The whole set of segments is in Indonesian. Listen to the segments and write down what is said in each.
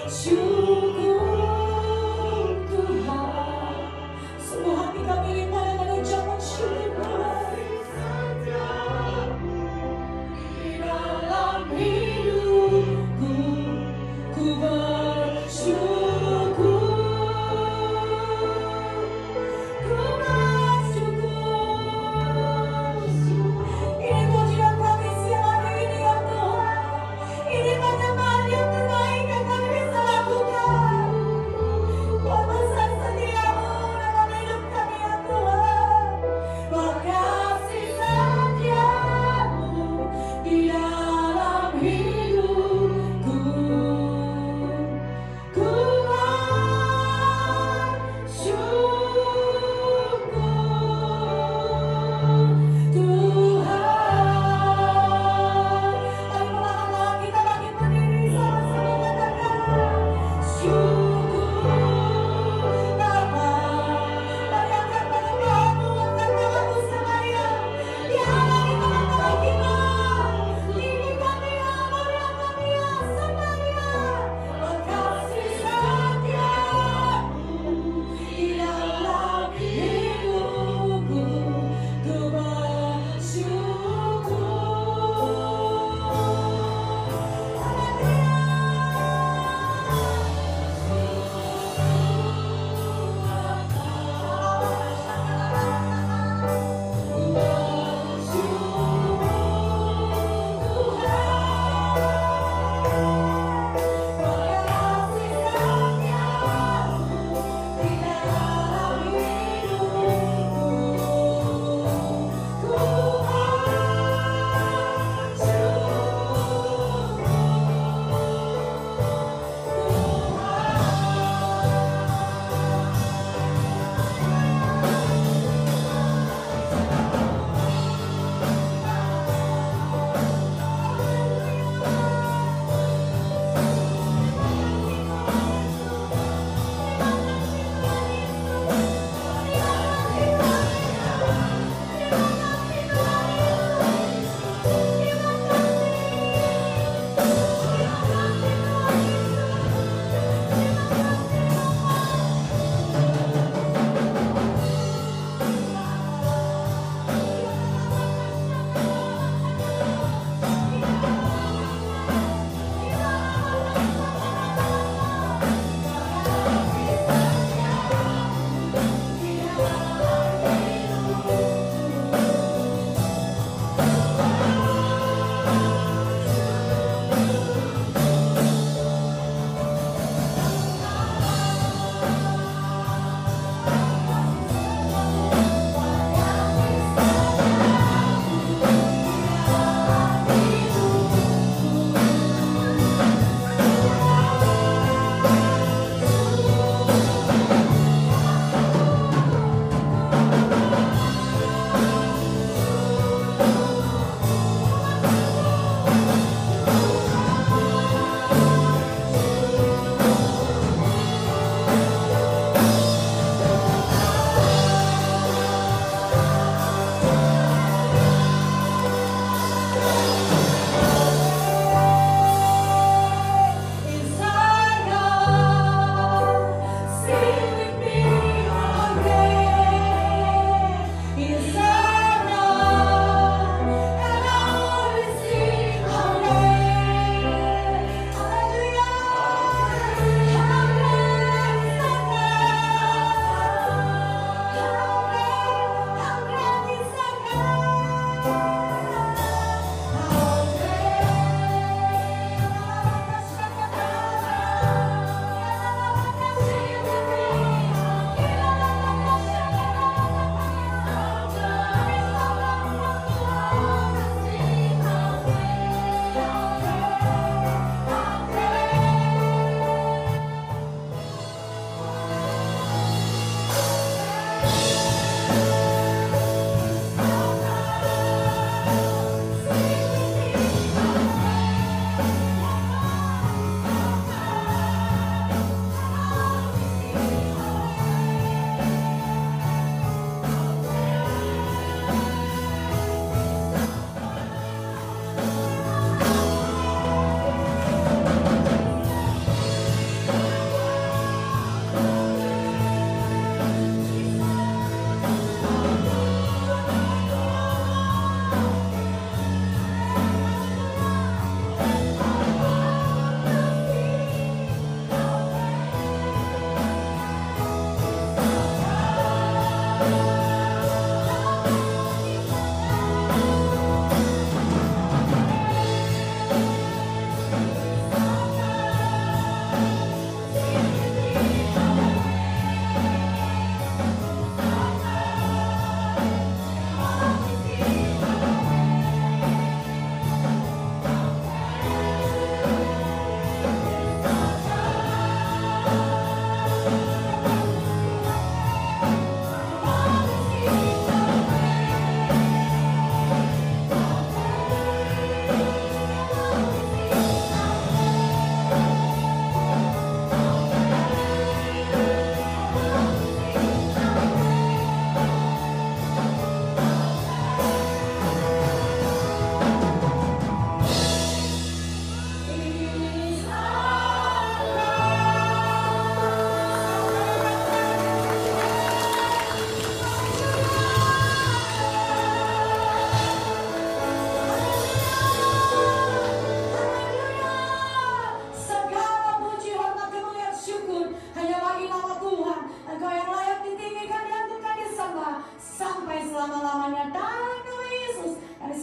Syukur Tuhan, semua hati kami limpah dengan ucapan syukur Tuhan. Di dalam hidupku, ku bersyukur, ku bersyukur. Ini pujian kami siang hari ini ya Tuhan. Ini teman yang terbaik yang kami bisa lakukan.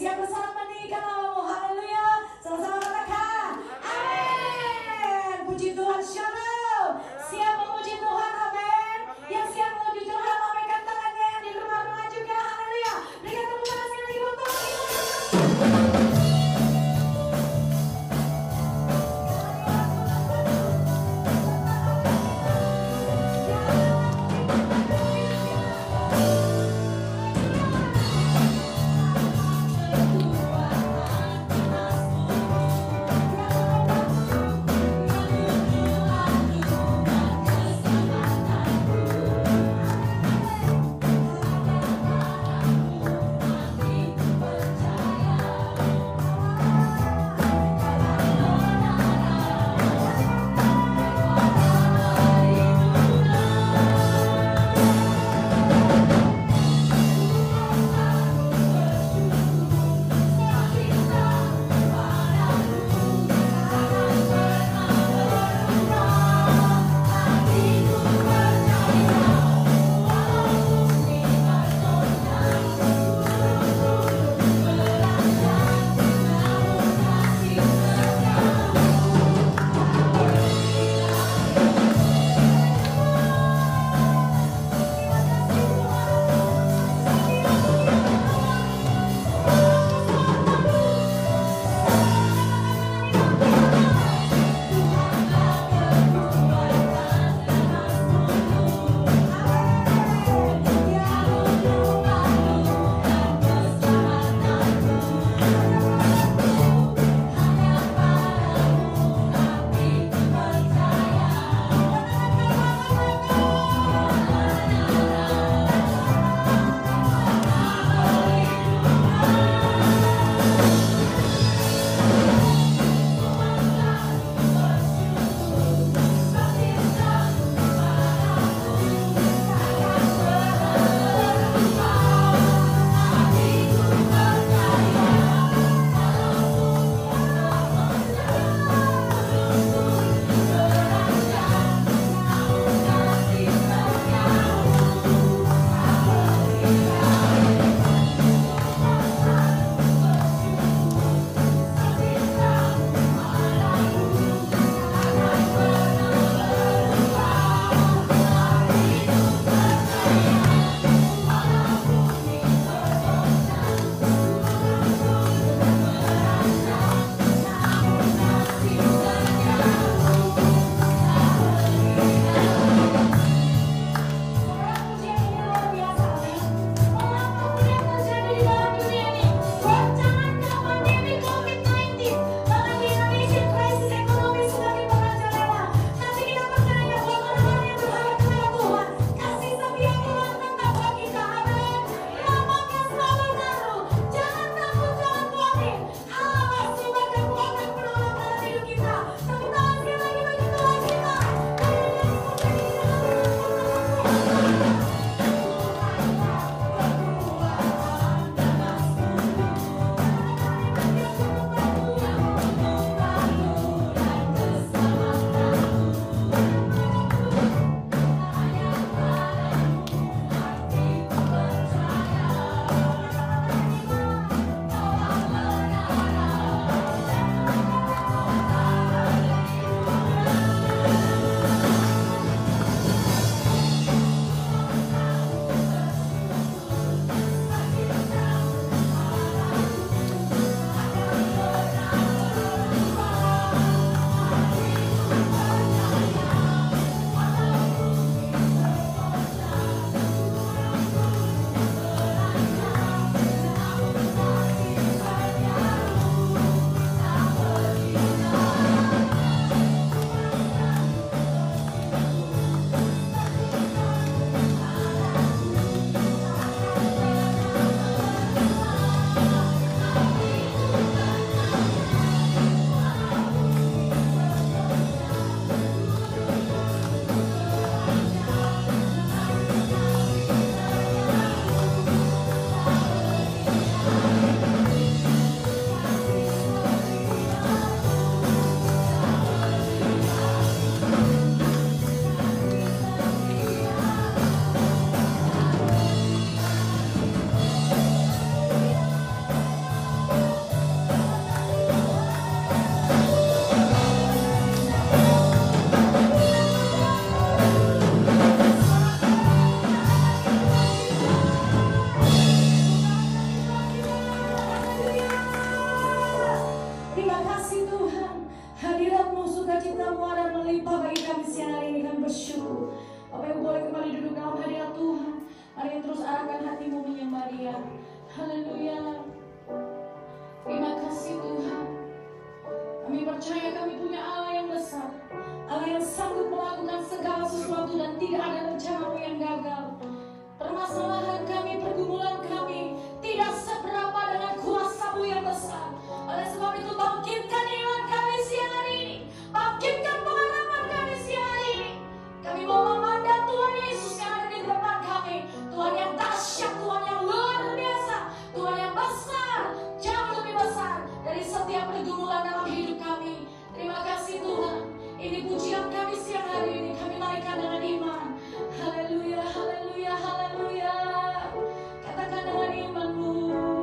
siap bersama menikah namamu. Haleluya. Sama-sama katakan amin. Puji Tuhan, shalom. Siap memuji Tuhan, amin. Yang siap memuji Tuhan, lambaikan tangannya. Yang di rumah-rumah juga, haleluya. Berikan tepuk tangan sekali lagi buat Tuhan. Bapak Ibu boleh kembali duduk dalam hadirat Tuhan. Mari terus arahkan hatimu menyembah Dia. Haleluya. Terima kasih Tuhan. Kami percaya kami punya Allah yang besar, Allah yang sanggup melakukan segala sesuatu dan tidak ada rencanamu yang gagal. Permasalahan kami, pergumulan kami tidak seberapa dengan kuasa-Mu yang besar. Oleh sebab itu bangkitkan iman kami siang hari ini, bangkitkan pengharapan kami siang hari ini. Kami mau memandang Tuhan Yesus yang ada di depan kami, Tuhan yang dahsyat, Tuhan yang luar biasa, Tuhan yang besar, jauh lebih besar dari setiap pergumulan dalam hidup kami. Terima kasih Tuhan. Ini pujian kami siang hari ini, kami naikkan dengan iman. Haleluya, haleluya, haleluya. Katakan dengan imanmu.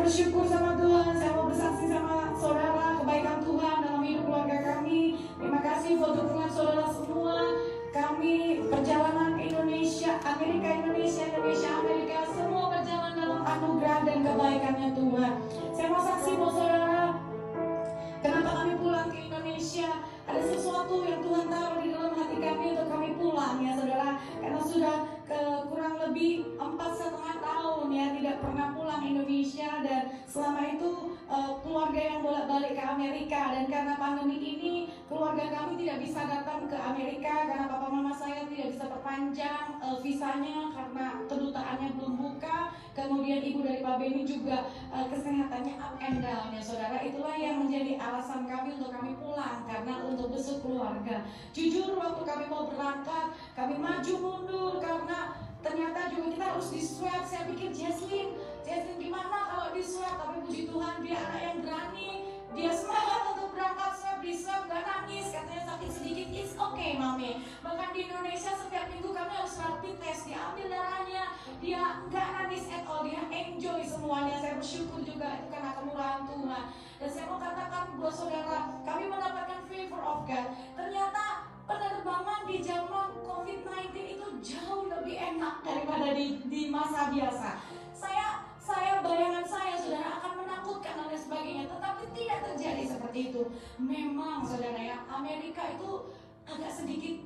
bersyukur sama Tuhan. Saya mau bersaksi sama saudara kebaikan Tuhan dalam hidup keluarga kami. Terima kasih buat dukungan saudara semua. Kami perjalanan ke Indonesia, Amerika, Amerika, semua berjalan dalam anugerah dan kebaikannya Tuhan. Saya mau saksi buat saudara. Kenapa kami pulang ke Indonesia? Ada sesuatu yang Tuhan taruh di dalam hati kami untuk kami pulang ya saudara. Karena sudah kurang lebih 4,5 tahun ya tidak pernah pulang Indonesia, dan selama itu keluarga yang bolak-balik ke Amerika, dan karena pandemi ini keluarga kami tidak bisa datang ke Amerika karena papa mama saya tidak bisa perpanjang visanya karena kedutaannya belum buka. Kemudian ibu dari Pak Beni juga kesehatannya up and down ya saudara. Itulah yang menjadi alasan kami untuk kami pulang, karena untuk besok keluarga. Jujur waktu kami mau berangkat, kami maju mundur karena ternyata juga kita harus di swab. Saya pikir Jesslyn gimana kalau di swab, tapi puji Tuhan dia anak yang berani. Dia semangat untuk berangkat swab, di swab gak nangis, katanya sakit sedikit, it's okay mami. Bahkan di Indonesia setiap minggu kami harus rapid test, diambil darahnya, dia gak nangis at all, dia enjoy semuanya. Saya bersyukur juga itu karena kemurahan Tuhan. Dan saya mau katakan buat saudara, kami mendapatkan favor of God. Ternyata penerbangan di zaman COVID-19 itu jauh lebih enak daripada di masa biasa. Saya bayangan saya saudara akan menakutkan dan sebagainya, tetapi tidak terjadi seperti itu. Memang saudara ya, Amerika itu agak sedikit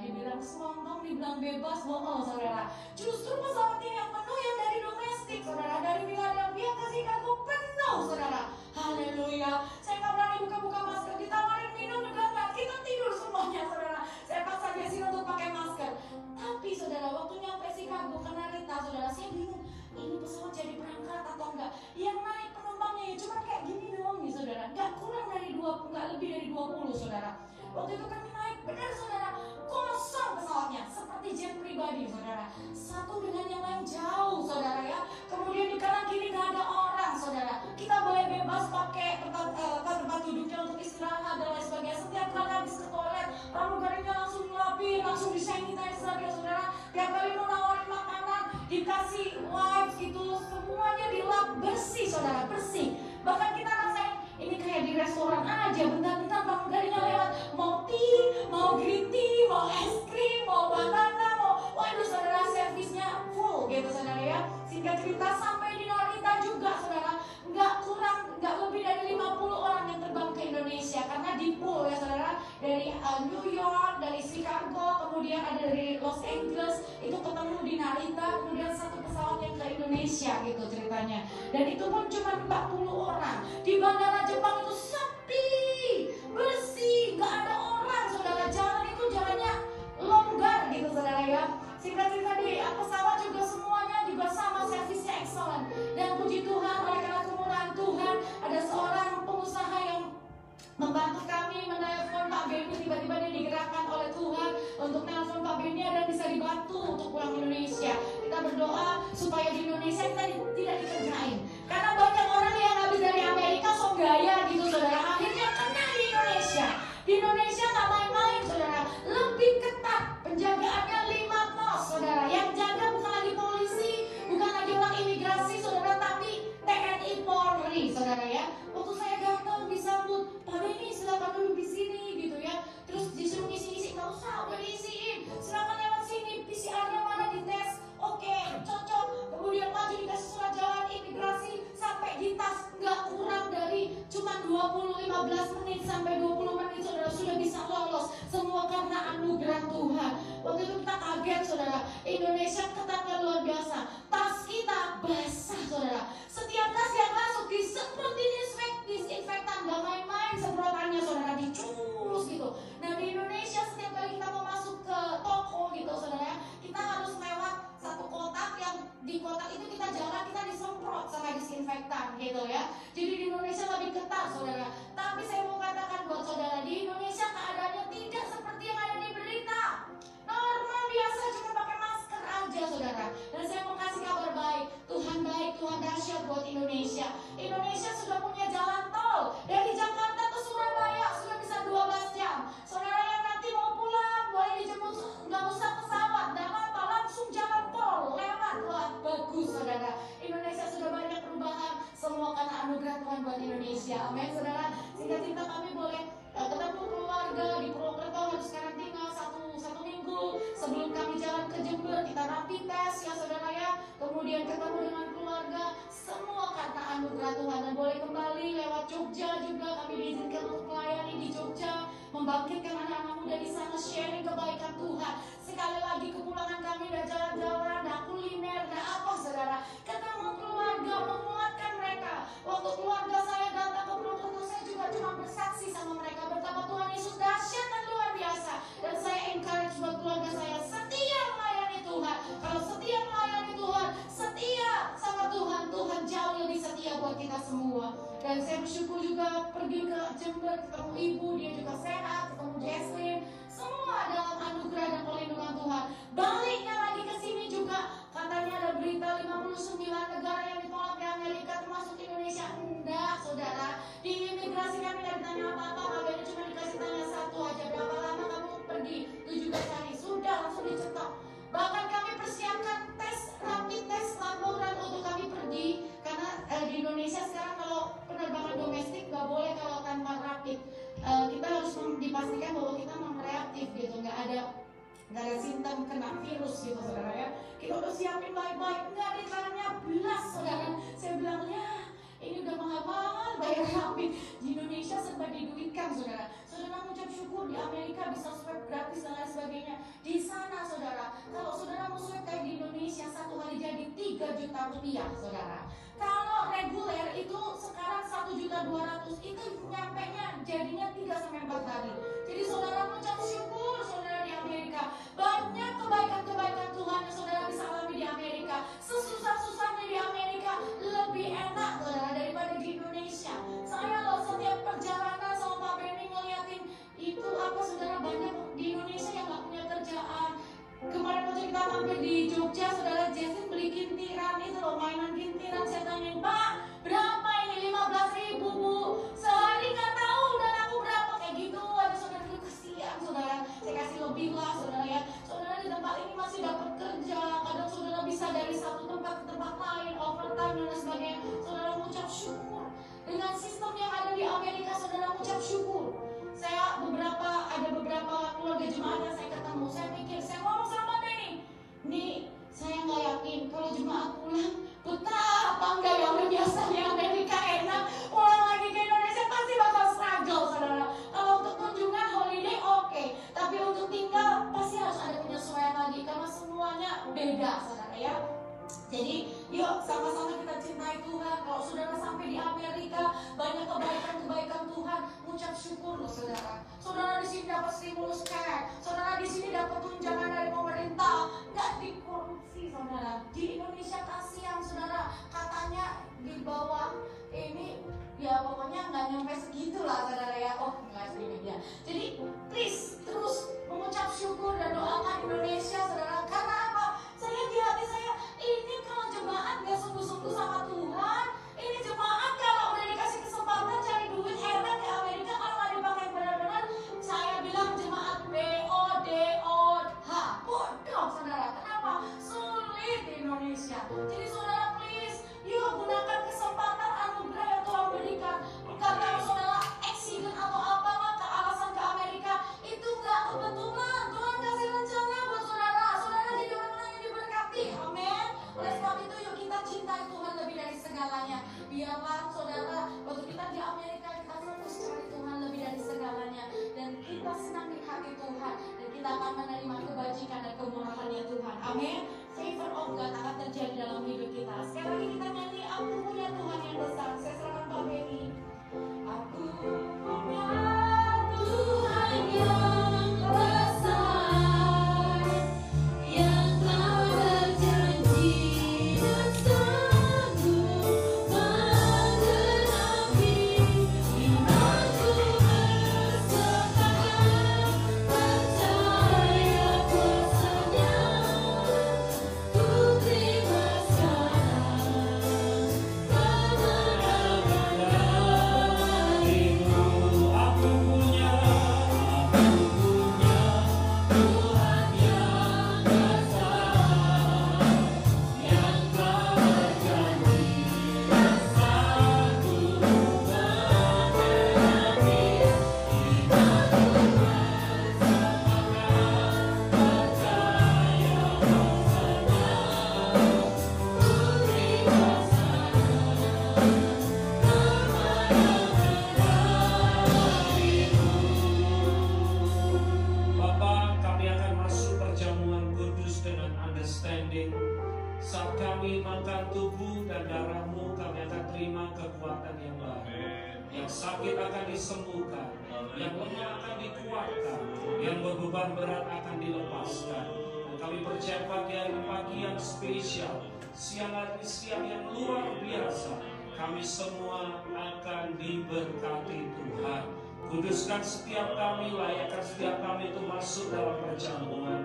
dibilang selontong, dibilang bebas, bohong saudara. Justru pesawatnya yang penuh yang dari domestik saudara, dari Philadelphia ke Chicago penuh saudara. Haleluya. Saya nggak berani buka-buka masker, ditawarin minum juga nggak, kita tidur semuanya saudara. Saya paksa Jessie untuk pakai masker. Tapi saudara, waktu nyampe Chicago ke Narita saudara, saya bingung, ini pesawat jadi berangkat atau enggak. Yang naik penumpangnya ya cuma kayak gini doang nih saudara, nggak kurang dari 20, nggak lebih dari 20 saudara. Waktu itu kami naik, benar saudara, kosong pesawatnya, seperti jet pribadi saudara. Satu dengan yang lain jauh saudara ya. Kemudian di kanan kiri nggak ada orang saudara. Kita boleh bebas pakai tempat duduknya untuk istirahat dan lain sebagainya. Setiap kali habis ke toilet, pramugarinya langsung ngelapin, langsung disanitizer ya saudara. Tiap kali mau nawarin makanan, dikasih wipes gitu, semuanya dilap bersih saudara, bersih. Bahkan kita rasain ini kayak di restoran aja, bentar-bentar pramugarinya lewat, mau tea, mau green tea, mau es krim, mau banana, waduh saudara, servisnya full gitu saudara ya. Singkat cerita sampai di Narita juga saudara, nggak lebih dari 50 orang yang terbang ke Indonesia, karena di pool ya saudara, dari New York, dari Chicago, kemudian ada dari Los Angeles, itu ketemu di Narita, kemudian satu pesawat yang ke Indonesia gitu ceritanya. Dan itu pun cuma 40 orang. Di bandara Jepang itu sepi, bersih, nggak ada orang saudara. Jalan itu jalannya longgar gitu saudara ya. Singkat cerita di pesawat juga semuanya juga sama, servisnya excellent. Dan puji Tuhan, oleh karena kemurahan Tuhan, ada seorang pengusaha yang membantu kami menelpon Pak Beni. Tiba-tiba dia digerakkan oleh Tuhan untuk menelpon Pak Beni dan bisa dibantu untuk pulang Indonesia. Kita berdoa supaya di Indonesia kita tidak dikerjain, karena banyak orang yang habis dari Amerika so gaya gitu saudara, akhirnya kena di Indonesia. Di Indonesia nggak main-main saudara, lebih ketat, penjagaannya 5 pos saudara. Yang jaga bukan lagi polisi, bukan lagi orang imigrasi saudara, tapi TNI Polri saudara ya. Waktu saya datang disambut, Pak Beni silakan duduk di sini gitu ya. Terus disuruh ngisi-ngisi, nggak usah, udah diisiin, silakan lewat sini, PCR-nya mana dites, oke, cocok. Kemudian maju dikasih surat jalan imigrasi, sampai di tas nggak kurang dari cuma 15 menit sampai 20 menit saudara sudah bisa lolos. Semua karena anugerah Tuhan. Waktu itu kita kaget saudara, Indonesia ketatnya luar biasa. Tas kita basah saudara. Setiap tas yang masuk disemprot disinfektan, nggak main-main semprotannya saudara, dicurus gitu. Nah di Indonesia setiap kali kita mau masuk ke toko gitu saudara, kita harus lewat satu kotak, yang di kotak itu kita jalan, kita disemprot sama disinfektan gitu ya. Jadi di Indonesia lebih ketat saudara. Tapi saya mau katakan buat saudara, di Indonesia keadaannya tidak seperti yang ada di berita. Normal biasa, cuma pakai masker aja saudara. Dan saya mau kasih kabar baik, Tuhan dahsyat buat Indonesia. Indonesia sudah punya jalan tol dari Jakarta ke Surabaya, sudah bisa 12 jam. Saudara yang nanti mau pulang boleh dijemput, nggak usah pesawat, nggak apa-apa, langsung jalan tol lewat. Wah bagus saudara, Indonesia sudah banyak perubahan. Amin saudara. Singkat cerita kami boleh ketemu keluarga di Purwokerto, harus karantina satu minggu. Sebelum kami jalan ke Jember kita rapid test ya saudara ya. Kemudian ketemu dengan keluarga, semua karena anugerah Tuhan. Dan boleh kembali lewat Jogja juga, kami diizinkan untuk melayani di Jogja, membangkitkan anak-anak muda di sana, sharing kebaikan Tuhan. Sekali lagi kepulangan kami udah jalan-jalan, udah kuliner, udah apa saudara, ketemu keluarga, menguatkan mereka. Waktu keluarga saya datang ke Purwokerto, saya juga cuma bersaksi sama mereka betapa Tuhan Yesus dahsyat dan luar biasa. Dan saya encourage buat keluarga saya, setia melayani Tuhan. Kalau setia melayani Tuhan, setia sama Tuhan, Tuhan jauh lebih setia buat kita semua. Dan saya bersyukur juga pergi ke Jember, ketemu ibu, dia juga sehat, ketemu Jesslyn, semua dalam anugerah dan perlindungan Tuhan. Baliknya lagi ke sini juga, katanya ada berita 59 negara yang ditolak di Amerika, termasuk Indonesia. Enggak saudara, di imigrasi kami nggak ditanya apa-apa, kabarnya cuma dikasih tanya satu aja, berapa lama kamu pergi, 17 hari, sudah langsung dicetok. Bahkan kami persiapkan tes, rapid test laporan untuk kami pergi, karena di Indonesia sekarang kalau penerbangan domestik nggak boleh kalau tanpa rapid. Kita harus dipastikan bahwa kita non-reaktif gitu, nggak ada simptom kena virus gitu saudara ya. Kita udah siapin baik-baik, nggak ditanya belas saudara. Saya bilang ya ini udah mahal-mahal bayar rapid. Di Indonesia serba diduitkan saudara. Saudara mengucap syukur di Amerika bisa swab gratis dan lain sebagainya. Di sana saudara, kalau saudara mau swab kayak di Indonesia satu hari jadi 3 juta rupiah saudara. Kalau reguler itu sekarang 1.200.000, itu nyampenya jadinya 3-4 hari. Jadi saudara mengucap syukur saudara di Amerika. Banyak kebaikan-kebaikan Tuhan yang saudara bisa alami di Amerika. Sesusah-susahnya di Amerika lebih enak saudara daripada di Indonesia. Saya loh setiap perjalanan sama Pak Benny ngeliatin itu apa saudara, banyak di Indonesia yang gak punya kerjaan. Kemarin waktu kita mampir di Jogja saudara, Jessin beli kintiran itu loh, mainan kintiran. Saya tanyain, Pak berapa ini? 15.000 bu, sehari gak tahu dan aku berapa, kayak gitu. Ada saudara itu kesian saudara, saya kasih lebih lah saudara ya. Saudara di tempat ini masih dapat kerja, kadang saudara bisa dari satu tempat ke tempat lain, overtime dan sebagainya. Saudara mengucap syukur dengan sistem yang ada di Amerika, saudara mengucap syukur. Saya ada beberapa keluarga jemaat yang saya ketemu, saya pikir, saya ngomong sama Benny, nih saya nggak yakin kalau jemaat pulang betapa enggak ya, udah biasa di Amerika enak, pulang lagi ke Indonesia pasti bakal struggle saudara. Kalau untuk kunjungan holiday oke, tapi untuk tinggal pasti harus ada penyesuaian lagi karena semuanya beda saudara ya. Jadi yuk sama-sama kita cintai Tuhan. Kalau saudara sampai di Amerika banyak kebaikan-kebaikan Tuhan, ucap syukur loh saudara. Saudara di sini dapat stimulus cash, saudara di sini dapat tunjangan dari pemerintah, nggak dikorupsi saudara. Di Indonesia kasihan saudara, katanya di bawah ini ya pokoknya nggak nyampe segitu lah saudara ya. Oh nggak sedikit ya. Jadi please terus mengucap syukur dan doakan Indonesia saudara. Karena apa? Saya di hati saya, ini kalau jemaat gak sungguh-sungguh sama Tuhan, ini jemaat kalau udah dikasih kesempatan cari duit hebat di Amerika, kalau gak dipakai benar-benar, saya bilang jemaat BODOH, bodoh saudara. Kenapa? Sulit di Indonesia. Jadi saudara please, yuk gunakan kesempatan anugerah yang Tuhan berikan. Bukan kalau saudara accident atau apalah ke alasan ke Amerika, itu gak kebetulan. Tuhan kasih rencana buat saudara. Saudara jadi orang yang diberkati, amin. Oleh sebab itu yuk kita cintai Tuhan lebih dari segalanya. Biarlah saudara, waktu kita di Amerika kita fokus cari Tuhan lebih dari segalanya, dan kita senang di hati Tuhan, dan kita akan menerima kebajikan dan kemurahannya Tuhan, amin. Favor of God akan terjadi dalam hidup kita. Sekali lagi kita nyanyi, aku punya Tuhan yang besar. Saya serahkan Pak Benny. Aku punya Tuhan yang besar, yang telah berjanji dan sanggup menggenapi imanku, bersertakan percaya kuasa-Nya. healing. Saat kami makan tubuh dan darah-Mu, kami akan terima kekuatan yang baru. Yang sakit akan disembuhkan, yang lemah akan dikuatkan, yang berbeban berat akan dilepaskan. Dan kami percaya pagi hari pagi yang spesial, siang hari siang yang luar biasa, kami semua akan diberkati Tuhan. Kuduskan setiap kami, layakkan setiap kami itu masuk dalam perjamuan.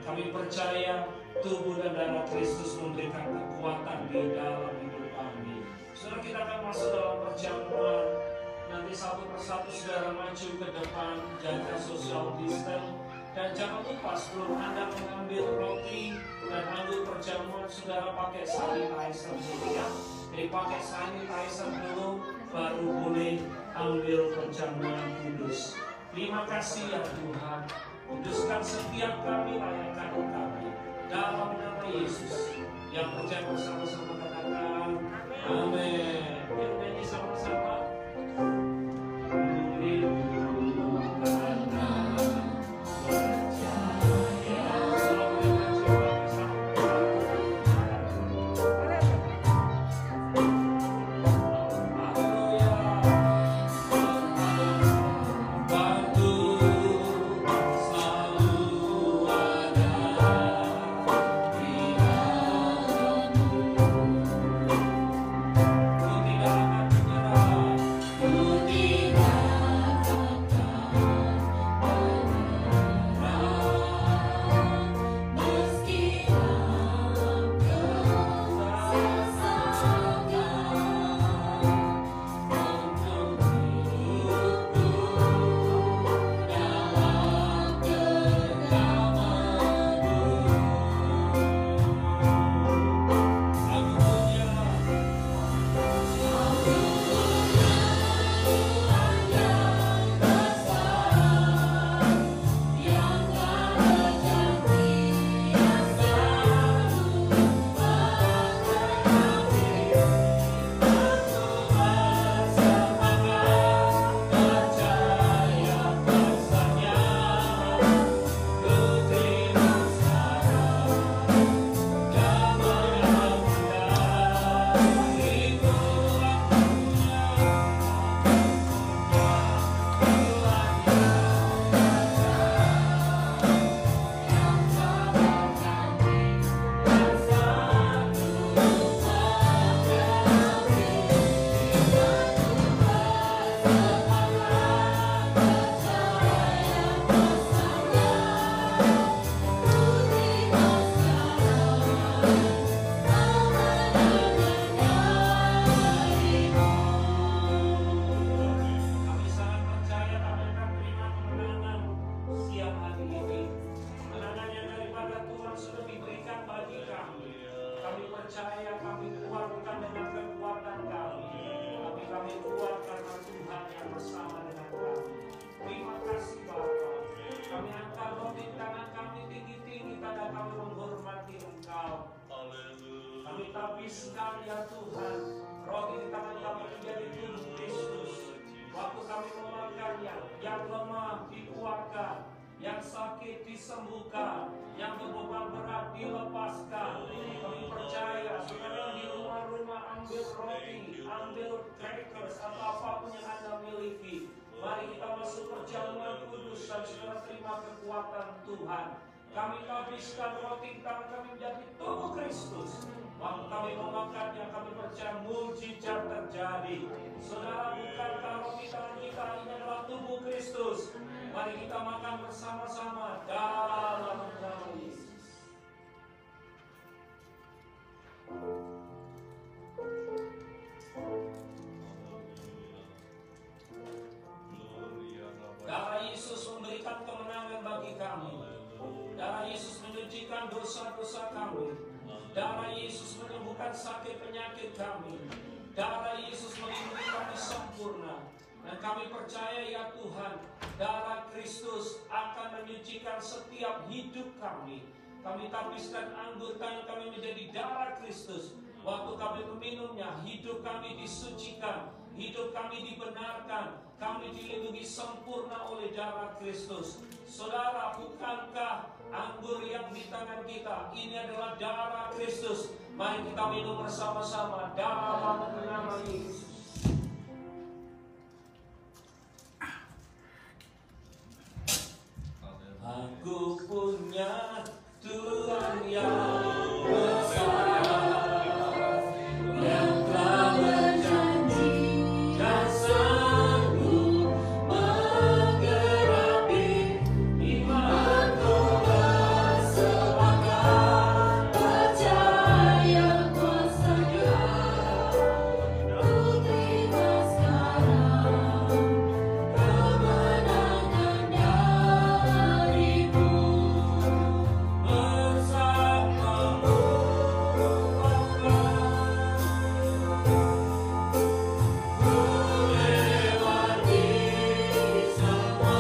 Kami percaya tubuh dan darah Kristus memberikan kekuatan di dalam hidup kami. Saudara, kita akan masuk dalam perjamuan. Nanti satu persatu saudara maju ke depan, jaga social distance. Dan jangan lupa sebelum Anda mengambil roti dan ambil perjamuan, saudara pakai sanitizer dulu ya. Jadi pakai sanitizer dulu, baru boleh ambil perjamuan kudus. Terima kasih ya Tuhan. Kuduskan setiap kami, layakkan kami. Dalam nama Yesus. Yang percaya bersama-sama katakan amin. Kita nyanyi sama-sama. Disembuhkan, yang berbeban berat dilepaskan. Kami percaya, saudara di rumah-rumah ambil roti, ambil crackers atau apapun yang Anda miliki. Mari kita masuk perjamuan kudus dan saudara terima kekuatan Tuhan. Kami habiskan roti tangan kami menjadi tubuh Kristus. Waktu kami memakannya, kami percaya mujizat terjadi. Saudara, bukankah roti tangan kita ini adalah tubuh Kristus? Mari kita makan bersama-sama dalam nama Yesus. Darah Yesus memberikan kemenangan bagi kami. Darah Yesus menyucikan dosa-dosa kami. Darah Yesus menyembuhkan sakit penyakit kami. Darah Yesus melindungi kami sempurna. Dan kami percaya ya Tuhan, darah Kristus akan menyucikan setiap hidup kami. Kami tapiskan anggur tangan kami menjadi darah Kristus. Waktu kami meminumnya, hidup kami disucikan, hidup kami dibenarkan, kami dilindungi sempurna oleh darah Kristus. Saudara, bukankah anggur yang di tangan kita, ini adalah darah Kristus. Mari kita minum bersama-sama dalam nama Yesus. Aku punya Tuhan yang besar, yang telah berjanji dan sanggup menggenapi imanku bersemangat, percaya kuasa-Nya, ku terima sekarang kemenangan darimu. Bersamamu melewati semua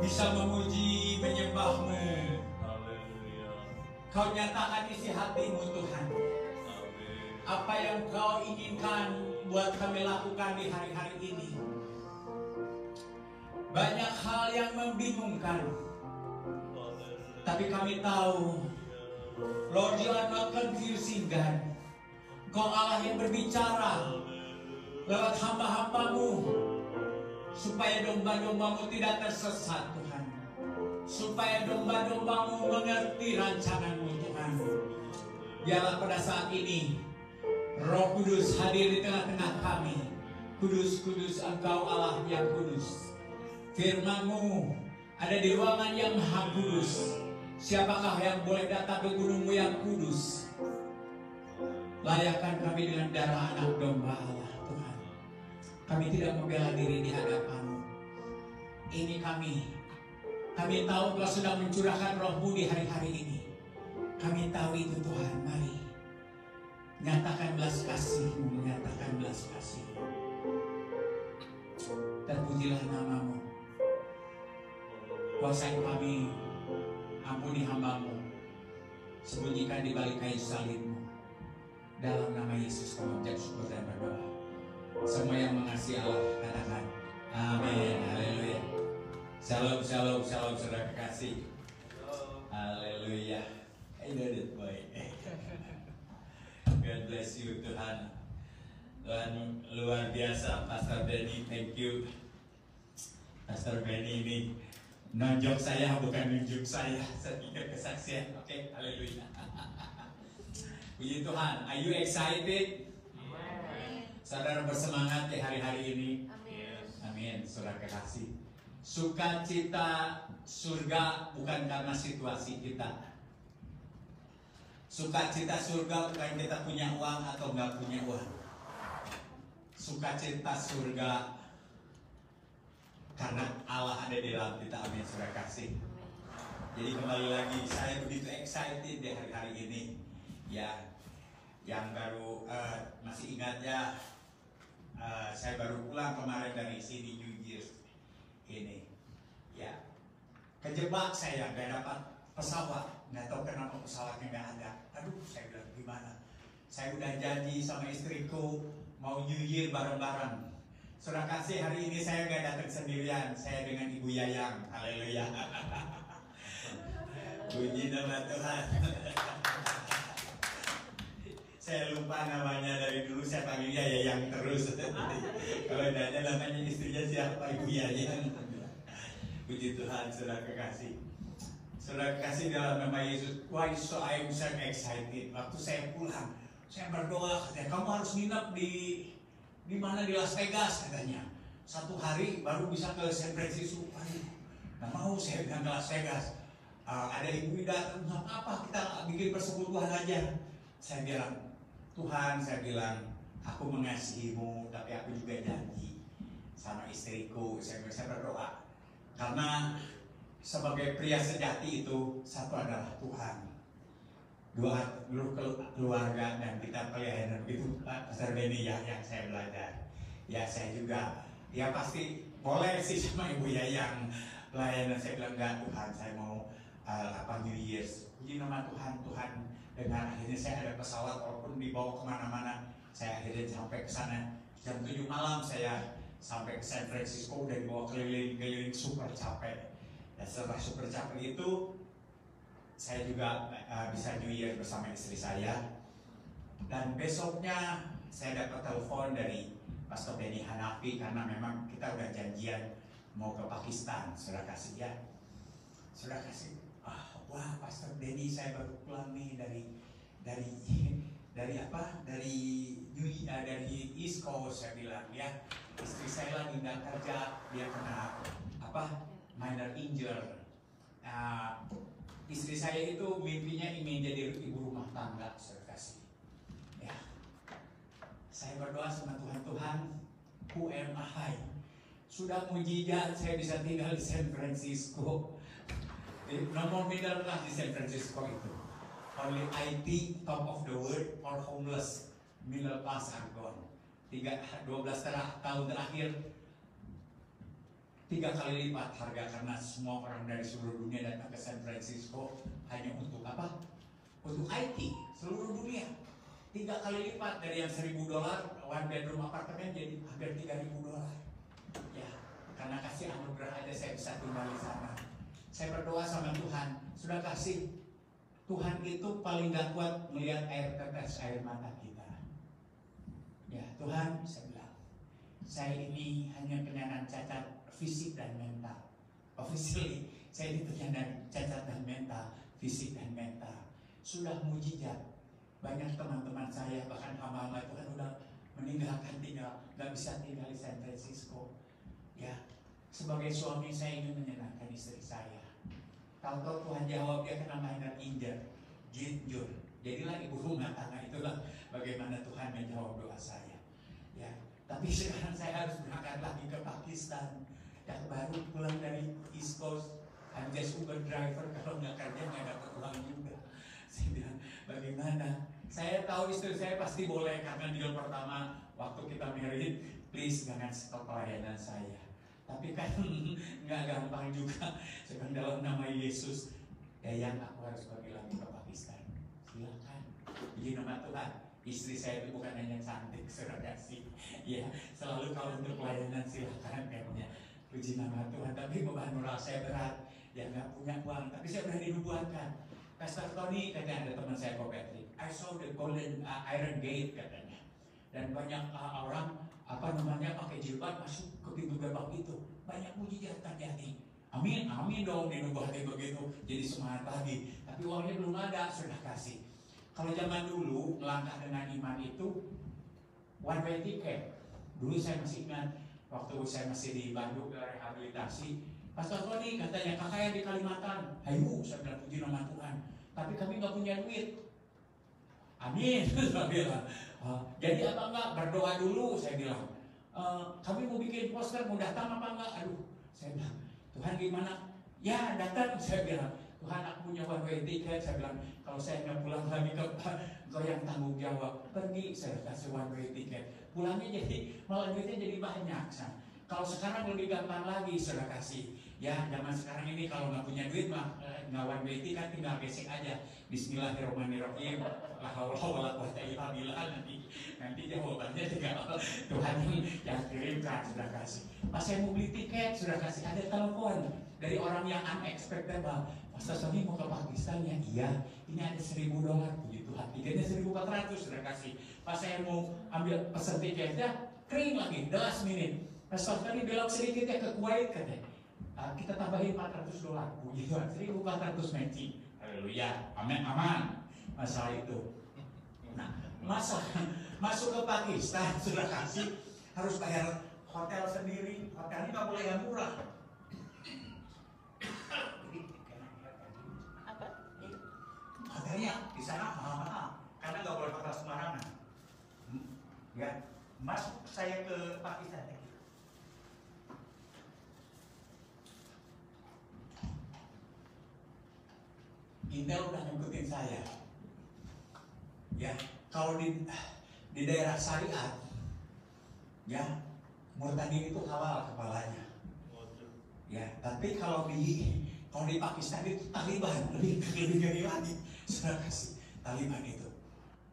bisa memuji, menyembah-Mu. Kau nyatakan isi hati-Mu, Tuhan. Apa yang Kau inginkan buat kami lakukan di hari-hari ini. Banyak hal yang membingungkan, tapi kami tahu, Lord, you are not confusing God. Kau Allah yang berbicara lewat hamba-hamba-Mu, supaya domba-domba-Mu tidak tersesat, Tuhan. Supaya domba-domba-Mu mengerti rancangan-Mu, Tuhan. Biarlah pada saat ini Roh Kudus hadir di tengah-tengah kami. Kudus, kudus Engkau Allah yang kudus. Firman-Mu ada di ruangan yang maha kudus. Siapakah yang boleh datang ke gunung-Mu yang kudus? Layakkan kami dengan darah anak domba Allah, Tuhan. Kami tidak membela diri di hadapan-Mu. Ini kami. Kami tahu Kau sedang mencurahkan Roh-Mu di hari-hari ini. Kami tahu itu, Tuhan. Mari nyatakan belas kasih-Mu, menyatakan belas kasih. Terpujilah nama-Mu. Kuasai kami, ampuni hamba-Mu. Sembunyikan di balik kayu salib-Mu. Dalam nama Yesus kami ucap syukur dan berdoa. Semua yang mengasihi Allah katakan amin. Haleluya. Shalom, shalom, shalom, saudara kekasih. Haleluya. I know that boy. God bless you, Tuhan. Tuhan luar biasa, Pastor Benny. Thank you, Pastor Benny ini Nonjok saya bukan nunjuk saya. Sedikit kesaksian. Oke, haleluya. Puji Tuhan. Are you excited? Saudara bersemangat di hari-hari ini. Amin. Saudara kekasih. Sukacita surga bukan karena situasi kita. Sukacita surga bukan kita punya uang atau nggak punya uang. Sukacita surga karena Allah ada di dalam kita. Amin, saudara kasih. Jadi kembali lagi, saya begitu excited di hari-hari ini. Ya, yang baru masih ingat ya, saya baru pulang kemarin dari sini New Year's ini. Ya, kejebak saya nggak dapat pesawat, nggak tahu kenapa pesawatnya nggak ada. Aduh, saya bilang gimana? Saya udah janji sama istriku mau New Year bareng-bareng. Saudara kasih, hari ini saya nggak datang sendirian, saya dengan Ibu Yayang. Haleluya. Puji nama Tuhan. Saya lupa namanya, dari dulu saya panggil dia Yayang terus. Kalau nanya namanya istrinya siapa, Ibu Yayang. Puji Tuhan, saudara kekasih. Saudara kekasih dalam nama Yesus. Why so I'm so excited. Waktu saya pulang, saya berdoa, katanya kamu harus nginep di mana, di Las Vegas katanya. 1 hari baru bisa ke San Francisco. Nggak mau saya bilang ke Las Vegas. Ada ibu datang, nggak apa-apa, kita bikin persekutuan aja. Saya bilang, Tuhan, saya bilang, aku mengasihimu, tapi aku juga janji sama istriku. Saya berdoa, karena sebagai pria sejati itu satu adalah Tuhan, dua keluarga, dan kita pelayanan. Begitu Pastor Benny ya, yang saya belajar. Ya saya juga, ya pasti boleh sih sama Ibu Yayang pelayanan. Saya bilang enggak, Tuhan, saya mau New Year's. Puji nama Tuhan. Dengan akhirnya saya ada pesawat, walaupun dibawa kemana-mana, saya akhirnya sampai ke sana. Jam 7 malam saya sampai ke San Francisco, udah dibawa keliling-keliling, super capek. Dan setelah super capek itu, saya juga bisa New Year bersama istri saya. Dan besoknya saya dapat telepon dari Pastor Benny Hanafi, karena memang kita udah janjian mau ke Pakistan. Saudara kasih ya, saudara kasih. Wah, Pastor Benny, saya baru pulang nih dari East Coast. Saya bilang ya, istri saya lagi nggak kerja, dia kena minor injury. Istri saya itu mimpinya ingin jadi ibu rumah tangga. Saudara kasih ya, saya berdoa sama Tuhan, who am I? Sudah mujizat saya bisa tinggal di San Francisco. Nomor middle class di San Francisco itu. Only IT, top of the world, or homeless. Middle class are gone. 12 tahun terakhir, 3 kali lipat harga, karena semua orang dari seluruh dunia datang ke San Francisco hanya untuk apa? Untuk IT, seluruh dunia. 3 kali lipat dari yang $1.000 one bedroom apartemen jadi hampir $3.000. Ya, karena kasih anugerah aja saya bisa tinggal di sana. Saya berdoa sama Tuhan, sudah kasih. Tuhan itu paling gak kuat melihat air tetes air mata kita. Ya Tuhan, saya bilang, saya ini hanya penyandang cacat fisik dan mental. Officially, saya ini penyandang cacat dan mental, fisik dan mental. Sudah mujizat. Banyak teman-teman saya, bahkan hamba-hamba Tuhan udah meninggalkan gak bisa tinggal di San Francisco. Ya, sebagai suami saya ingin menyenangkan istri saya. Kalau Tuhan jawab, dia kena minor injury, jadilah ibu rumah tangga. Itulah bagaimana Tuhan menjawab doa saya. Ya, tapi sekarang saya harus berangkat lagi ke Pakistan. Yang baru pulang dari East Coast, I'm just Uber driver. Kalau nggak kerja nggak dapat uang juga. Saya bilang, bagaimana? Saya tahu istri saya pasti boleh, karena deal pertama waktu kita married, please jangan stop pelayanan saya. Tapi kan nggak gampang juga. Sedang dalam nama Yesus, yang aku harus pergi lagi ke Pakistan. Silakan. Puji nama Tuhan. Istri saya itu bukan hanya cantik, saudara kasih. Ya, selalu kalau untuk pelayanan silakan kayaknya. Puji nama Tuhan. Tapi beban moral saya berat. Ya nggak punya uang. Tapi saya udah dinubuatkan. Pastor Tony, katanya ada teman saya Ko Patrick, I saw the golden iron gate katanya. Dan banyak orang pakai jilbab masuk ke pintu gerbang itu. Banyak mujizat terjadi. Amin, amin dong, dinubuatin begitu, jadi semangat lagi. Tapi uangnya belum ada, sudah kasih. Kalau zaman dulu, melangkah dengan iman itu one way ticket. Dulu saya masih ingat, waktu saya masih di Bandung rehabilitasi, Pastor Tony katanya, kakak yang di Kalimantan, hayu, saya bilang puji nama Tuhan. Tapi kami nggak punya duit. Amin, saya bilang. Jadi apa enggak, berdoa dulu, saya bilang. Kami mau bikin poster, mau datang apa enggak? Aduh, saya bilang, Tuhan gimana? Ya datang, saya bilang. Tuhan aku punya one way ticket, saya bilang. Kalau saya nggak pulang lagi ke Engkau yang tanggung jawab. Pergi, saya kasih one way ticket. Pulangnya jadi, malah duitnya jadi banyak. Kalau sekarang lebih gampang lagi, sudah kasih. Ya, zaman sekarang ini kalau nggak punya duit mah nggak one way ticket, tinggal gesek aja. Bismillahirrahmanirrahim. La haula wala quwwata illa billah. Nanti jawabannya tinggal Tuhan yang kirimkan, sudah kasih. Pas saya mau beli tiket, sudah kasih, ada telepon dari orang yang unexpected, Bang. Pastor Sony mau ke Pakistan ya? Iya. Ini ada $1.000, puji Tuhan. Tiketnya 1.400, sudah kasih. Pas saya mau ambil pesan tiketnya, kering lagi, the last minute. Pastor Sony belok sedikit ya ke Kuwait katanya. Kita tambahin $400, puji Tuhan. 1.400 matching. Haleluya, amin, aman. Masalah itu. Nah, masuk ke Pakistan, sudah kasih, harus bayar hotel sendiri. Hotelnya nggak boleh yang murah. Hotelnya di sana mahal-mahal karena nggak boleh hotel sembarangan. Ya, masuk saya ke Pakistan. Intel udah ngikutin saya. Ya, kalau di daerah syariat, ya murtadin itu halal kepalanya. Ya, tapi kalau di Pakistan itu Taliban, lebih gede lagi. Sudah kasih Taliban itu.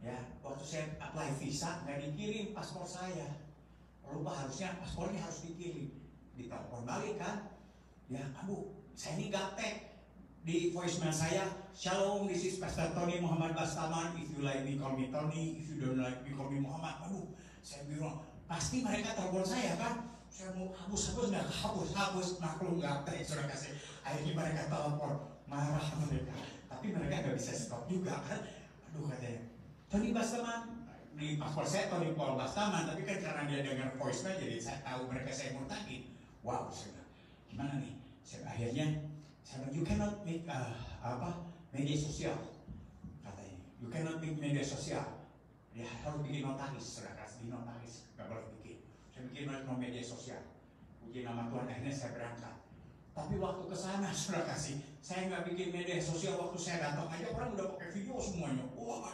Ya, waktu saya apply visa nggak dikirim paspor saya. Lupa, harusnya paspornya harus dikirim. Ditelepon balik kan? Ya, aduh, saya ini gaptek. Di voicemail saya, Shalom, this is Pastor Tony Muhammad Bastaman. If you like me, call me Tony. If you don't like me, call me Muhammad. Aduh, saya bilang, pasti mereka telepon saya kan? Saya mau hapus nggak hapus, maklum nggak sudah kasih. Akhirnya mereka telepon, marah mereka. Tapi mereka nggak bisa stop juga kan? Aduh, katanya, Tony Bastaman. Di paspor saya Tony Paul Bastaman, tapi kan karena dia dengar voicemail, jadi saya tahu mereka saya mau tagih. Wow, saya bilang, gimana nih? Akhirnya saya bilang, you cannot make media sosial, katanya. You cannot make media sosial. Dia harus bikin notaris, sudah kasih di notaris, nggak boleh bikin. Saya bikin media sosial. Puji nama Tuhan, akhirnya saya berangkat. Tapi waktu ke sana, sudah kasih, saya nggak bikin media sosial. Waktu saya datang aja orang udah pakai video semuanya. Wah,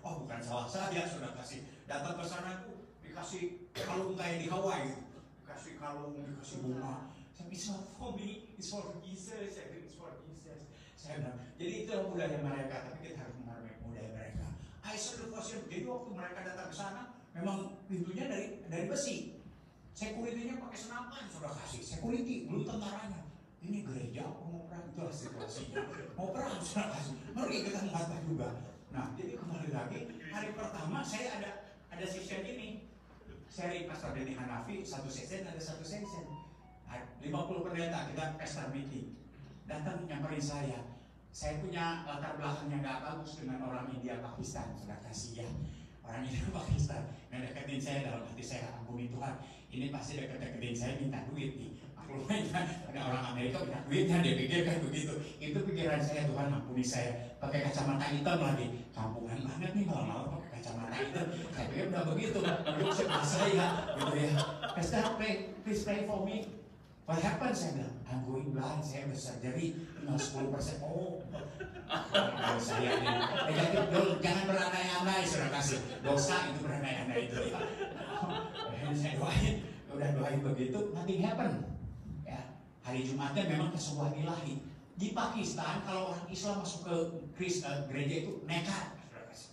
oh bukan salah saya, sudah kasih. Datang ke sana tuh dikasih kalung kayak di Hawaii, dikasih kalung, dikasih bunga. It's not for me, it's for Jesus. It's for Jesus. Saya bilang, jadi itu budaya mereka, tapi kita harus menghargai budaya mereka. Isolation. Jadi waktu mereka datang ke sana, memang pintunya dari besi. Security-nya pakai senapan, sudah kasih. Security, belum tentaranya. Ini gereja, mau perang, itulah situasinya. Mau perang, sudah kasih. Mari kita mengatakan juga. Nah, jadi kembali lagi, hari pertama saya ada session ini. Seri Pastor Denny Hanafi, satu session, ada satu session. 50 pendeta kita pastor meeting, datang nyamperin saya. Saya punya latar belakang yang gak bagus dengan orang India Pakistan, sudah kasih ya. Orang India Pakistan ngedeketin saya, dalam hati saya, ampuni Tuhan, ini pasti deket-deketin saya minta duit nih. Maklumnya ada orang Amerika minta duitnya, dia pikir kan begitu. Itu pikiran saya, Tuhan ampuni saya. Pakai kacamata hitam lagi, kampungan banget nih malam-malam pakai kacamata hitam. Saya pikir udah begitu, untuk sebelah saya, gitu ya. Pastor, please pray for me. What happened? Saya bilang, I'm going blind, saya udah surgery, tinggal 10%. Oh, saya ini. Jangan berandai-andai, sudah kasih. Dosa itu berandai-andai itu. Saya doain, udah doain begitu, nothing happen. Ya, hari Jumatnya memang ke sebuah ilahi. Di Pakistan, kalau orang Islam masuk ke gereja itu nekat, sudah kasih.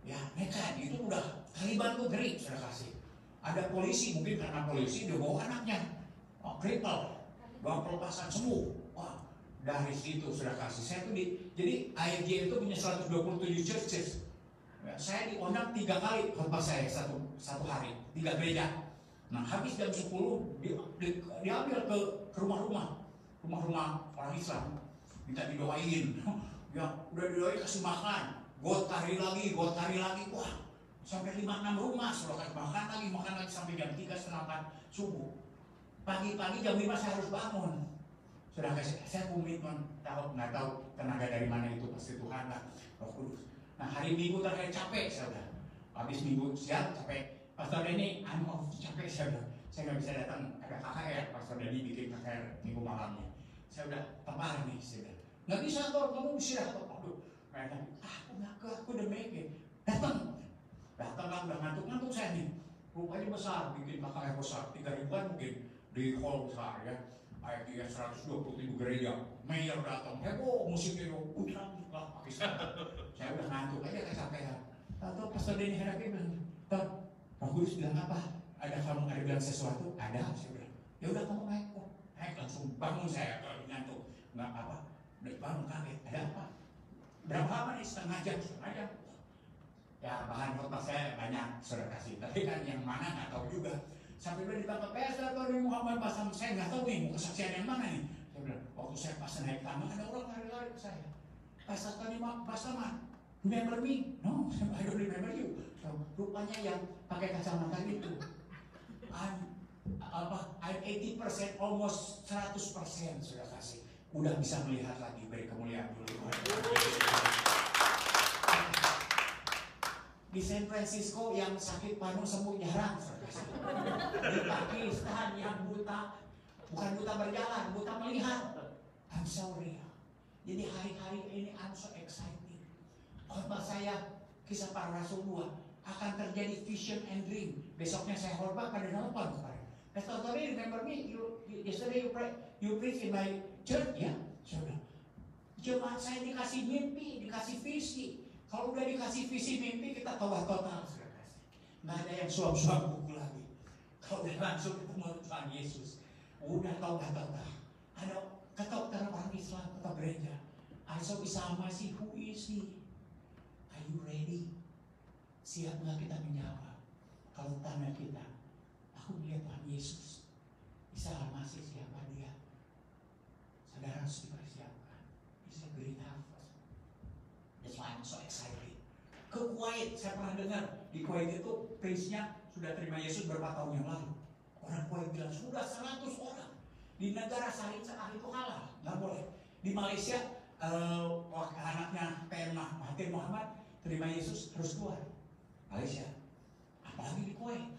Ya, nekat, itu udah Taliban tuh gerik, sudah kasih. Ada polisi, mungkin karena polisi dia bawa anaknya. Cripple, doang pelepasan semua. Wah, dari situ sudah kasih. Saya tuh jadi IFJ itu punya 127 churches. Ya, saya diundang 3 kali khotbah saya satu hari, 3 gereja. Nah, habis jam 10 diambil ke rumah-rumah. rumah-rumah orang Islam minta didoain. Ya udah didoain kasih makan, got tari lagi, wah sampai 5-6 rumah suruh kasih makan lagi sampai jam 3 setengah 4 subuh. Pagi-pagi jam 5 saya harus bangun. Sudah saya komitmen, nggak tahu tenaga dari mana itu, pasti Tuhan lah, Roh Kudus. Nah hari Minggu terakhir capek saya udah, habis Minggu siang capek. Pastor Denny, capek saya udah, saya nggak bisa datang, ada KKR, Pastor Denny bikin KKR Minggu malamnya. Saya udah tebal nih, saya udah nggak bisa tuh, kamu istirahat tuh. Aduh, kayaknya aku udah make datang lah, udah ngantuk saya nih. Rupanya besar, bikin KKR besar, 3 ribuan mungkin di hall besar ya. IPS 120.000 gereja, mayor datang, heboh musiknya putra lah, pakai saya udah ngantuk aja kecapean. Tahu Pastor Denny Haraki bilang, Roh Kudus bilang apa? Ada bilang sesuatu? Ada, saya bilang. Ya udah kamu naik langsung bangun saya kalau ngantuk, nggak apa, udah bangun kaget, ada apa? Berapa lama nih? Setengah jam. Ya bahan khotbah saya banyak sudah kasih, tapi kan yang mana nggak tahu juga. Sampai udah ditangkap Pastor Tony Muhammad Basam, saya nggak tahu nih mau kesaksian yang mana nih. Saya bilang, waktu saya pas naik tangga ada orang lari-lari ke saya. Pastor Tony Basam, remember me? No, I don't remember you. So, rupanya yang pakai kacamata itu, I'm 80%, almost 100% sudah kasih. Udah bisa melihat lagi, beri kemuliaan dulu. Di San Francisco yang sakit paru sembuh jarang. Di Pakistan yang buta, bukan buta berjalan, buta melihat. I'm sorry. Jadi hari-hari ini I'm so excited. Khotbah saya Kisah Para Rasul 2 akan terjadi vision and dream. Besoknya saya khotbah pada nelpon kemarin. Pastor Tony, remember me? Yesterday you preach in my church, ya? Sudah. Jemaat saya dikasih mimpi, dikasih visi. Kalau udah dikasih visi mimpi, kita tawah total. Nggak ada yang suam-suam buku lagi. Kalau udah langsung ketemu Tuhan Yesus, udah tawah total. Ada ketok dalam orang Islam, ketok gereja. Aisyah sama sih, who is he? Are you ready? Siap nggak kita menjawab? Kalau tanya kita, aku melihat Tuhan Yesus. Isa masih siapa dia? Saudara harus dipersiapkan. Bisa great harvest. That's why I'm so excited. Ke Kuwait, saya pernah dengar di Kuwait itu prince-nya sudah terima Yesus berapa tahun yang lalu. Orang Kuwait bilang sudah 100 orang. Di negara syariat itu halal, nggak boleh. Di Malaysia, anaknya PM Mahathir Muhammad terima Yesus harus keluar Malaysia. Apalagi di Kuwait.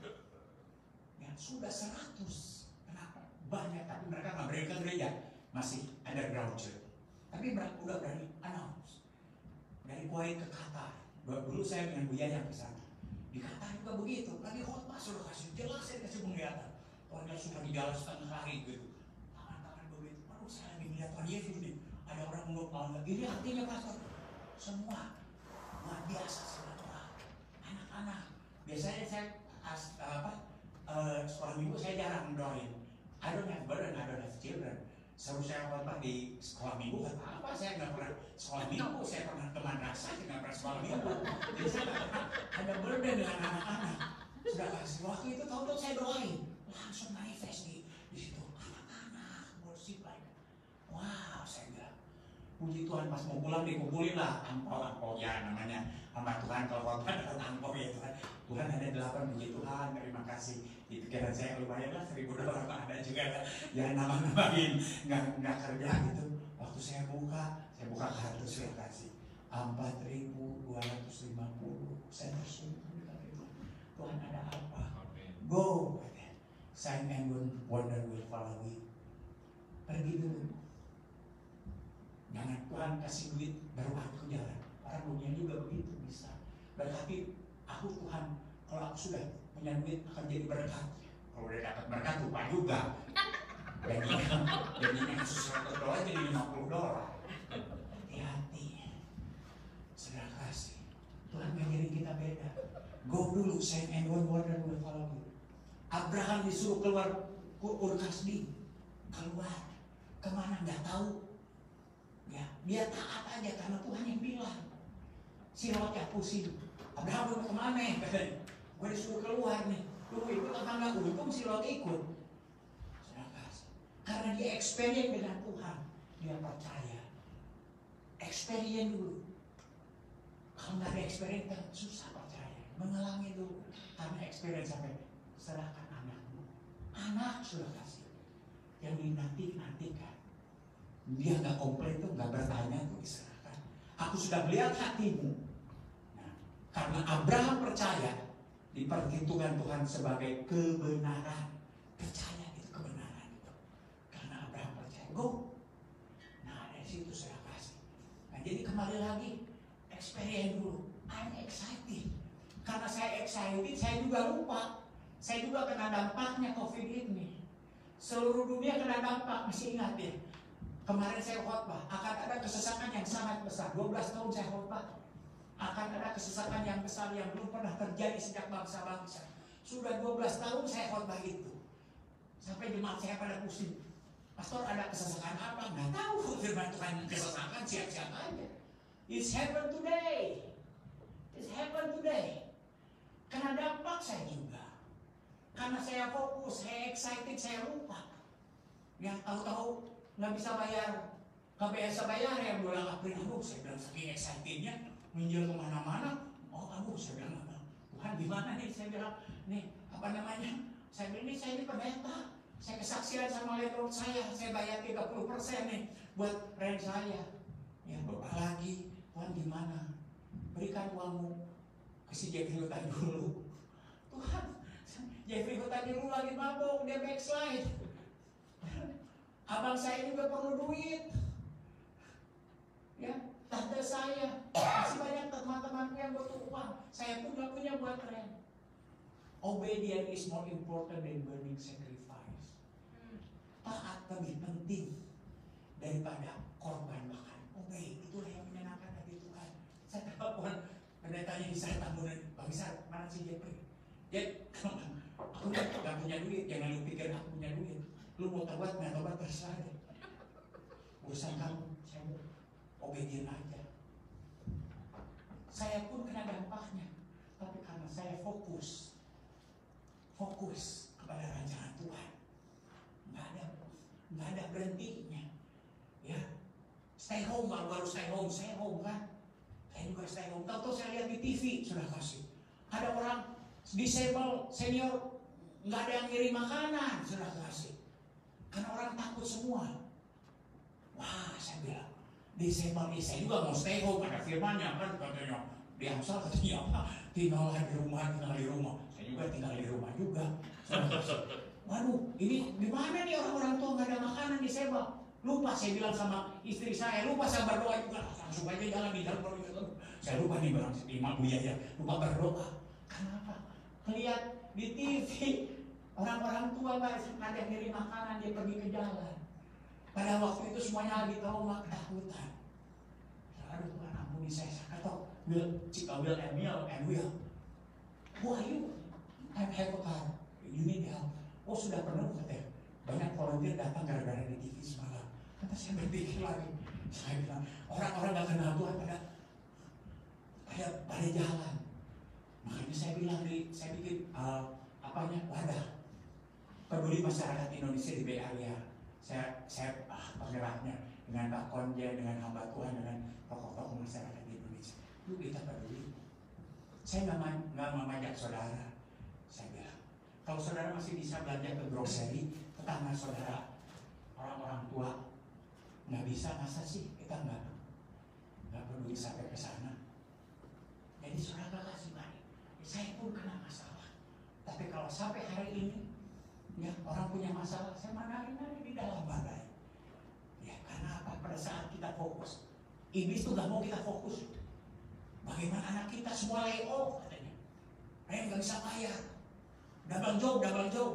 Ya sudah 100. Kenapa? Banyak, tapi mereka nggak berani ke gereja, masih underground church. Tapi udah berani announce. Dari Kuwait ke Qatar. Dulu saya dengan Bu Yaya ke sana. Di Qatar juga begitu. Lagi khotbah sudah kasih jelas, saya kasih penglihatan. Orangnya suka di jalan setengah hari gitu. Tangan-tangan begitu. Baru saya lagi melihat Tuhan Yesus nih. Ada orang ngomong, ini artinya pastor. Semua luar biasa sama Tuhan. Anak-anak. Biasanya saya sekolah minggu saya jarang mendoain. I don't have burden, I don't have children. Selalu saya khotbah di sekolah minggu, kata apa saya nggak pernah sekolah minggu, saya pernah ke madrasah, saya nggak pernah sekolah minggu. Jadi saya nggak pernah ada burden dengan anak-anak. Sudah kasih waktu itu tahu-tahu saya doain, langsung manifest di situ anak-anak worship like, wow saya bilang, puji Tuhan pas mau pulang dikumpulin lah angpau ya namanya sama Tuhan kalau khotbah dapat angpau ya Tuhan. Tuhan ada 8, puji Tuhan, terima kasih. Di pikiran saya lumayan lah, 1.000 dolar ada juga lah. Ya nama-namain, nggak kerja gitu. Waktu saya buka kartu saya kasih 4.250. Saya tersungguh itu. Tuhan ada apa? Go, sign and wonder will follow you. Pergi dulu. Jangan Tuhan kasih duit baru aku jalan. Orang dunia juga begitu bisa. Berarti aku Tuhan, kalau aku sudah punya duit akan jadi berkat. Kalau udah dapat berkat lupa juga. Jadinya $100 jadi $50. Hati-hati. Sudah kasih. Tuhan ngajarin kita beda. Go dulu, sign and wonder will follow you. Abraham disuruh keluar Ur Kasdim. Keluar. Kemana nggak tahu. Ya, dia taat aja karena Tuhan yang bilang. Si Lot ya pusing. Abraham mau kemana? Katanya, gue disuruh keluar nih. Lu ikut apa enggak? Untung si Lot ikut. Sudah kasih. Karena dia experience dengan Tuhan, dia percaya. Experience dulu. Kalau nggak ada experience kan susah percaya. Mengalami dulu. Karena experience sampai serahkan anakmu. Anak sudah kasih. Yang dinantikan. Dia nggak komplain tuh, nggak bertanya tuh, diserahkan. Aku sudah melihat hatimu. Nah, karena Abraham percaya, diperhitungkan Tuhan sebagai kebenaran. Percaya itu kebenaran itu. Karena Abraham percaya. Go. Nah dari situ saya kasih. Nah jadi kembali lagi, experience dulu. I'm excited. Karena saya excited, saya juga lupa. Saya juga kena dampaknya COVID ini. Seluruh dunia kena dampak, masih ingat ya. Kemarin saya khotbah, akan ada kesesakan yang sangat besar. 12 tahun saya khotbah. Akan ada kesesakan yang besar yang belum pernah terjadi sejak bangsa-bangsa. Sudah 12 tahun saya khotbah itu. Sampai jemaat saya pada pusing. Pastor, ada kesesakan apa? Nggak tahu. Firman Tuhan kesesakan siap-siap aja. It's happen today. It's happen today. Kena dampak saya juga. Karena saya fokus, saya excited, saya lupa. Yang tahu-tahu nggak bisa bayar, nggak biasa bayar yang bulan April. Aduh, saya bilang saking excitednya, minjil kemana-mana. Oh, aduh, saya bilang apa? Tuhan gimana nih? Saya bilang, nih apa namanya? Saya bilang, ini saya ini pendeta. Saya kesaksian sama landlord saya bayar 30% nih buat rent saya. Ya, Bapak lagi, Tuhan gimana? Berikan uangmu ke si Jeffrey Hutan dulu. Tuhan, Jeffrey Hutan dulu lagi mabuk, dia backslide. Abang saya juga perlu duit. Ya, tante saya, masih banyak teman-temanku yang butuh uang. Saya pun gak punya buat rent. Obedience is more important than burning sacrifice. Taat lebih penting daripada korban makan. Obey, itulah yang menyenangkan hati Tuhan. Saya telepon pendetanya di saya tamunan, Bang Isar, mana si Jeffrey? Jep, aku gak punya duit, jangan lu pikir aku punya duit. Lu mau tobat, nggak tobat terserah deh. Urusan kamu, saya mau obedient aja. Saya pun kena dampaknya, tapi karena saya fokus kepada rancangan Tuhan, nggak ada berhentinya. Ya, stay home, baru stay home kan? Saya juga stay home. Tahu saya lihat di TV sudah kasih. Ada orang disable senior, nggak ada yang ngirim makanan sudah kasih. Karena orang takut semua. Wah, saya bilang, disable ini saya juga mau stay home. Ada firmannya kan katanya. Di Amsal katanya apa? Tinggal di rumah. Saya juga tinggal di rumah juga. Waduh, ini gimana nih orang-orang tua nggak ada makanan disable? Lupa saya bilang sama istri saya, lupa saya berdoa juga. Langsung aja jalan di dalam berdoa. Saya lupa nih barang lima buya ya, lupa berdoa. Kenapa? Lihat di TV. Orang-orang tua nggak ada yang ngirim makanan, dia pergi ke jalan. Pada waktu itu semuanya lagi trauma, ketakutan. Aduh Tuhan ampuni saya kata Will and Will. Who are you? I have a car. You need help. Oh sudah penuh katanya. Banyak volunteer datang gara-gara di TV semalam. Kata saya berpikir lagi. Saya bilang orang-orang nggak kenal Tuhan pada jalan. Makanya saya bilang saya bikin wadah peduli masyarakat Indonesia di Bay Area. Saya penggeraknya dengan Pak Konjen, dengan hamba Tuhan, dengan tokoh-tokoh masyarakat di Indonesia. Yuk kita peduli. Saya nggak mengajak saudara. Saya bilang, kalau saudara masih bisa belanja ke grocery, tetangga saudara, orang-orang tua, nggak bisa, masa sih kita nggak peduli sampai ke sana. Jadi saudara kasih baik. Saya pun kena masalah. Tapi kalau sampai hari ini, ya orang punya masalah, saya menari-nari di dalam badai. Ya karena apa? Pada saat kita fokus, iblis tuh gak mau kita fokus. Bagaimana anak kita semua layoff katanya, nggak bisa bayar, double job,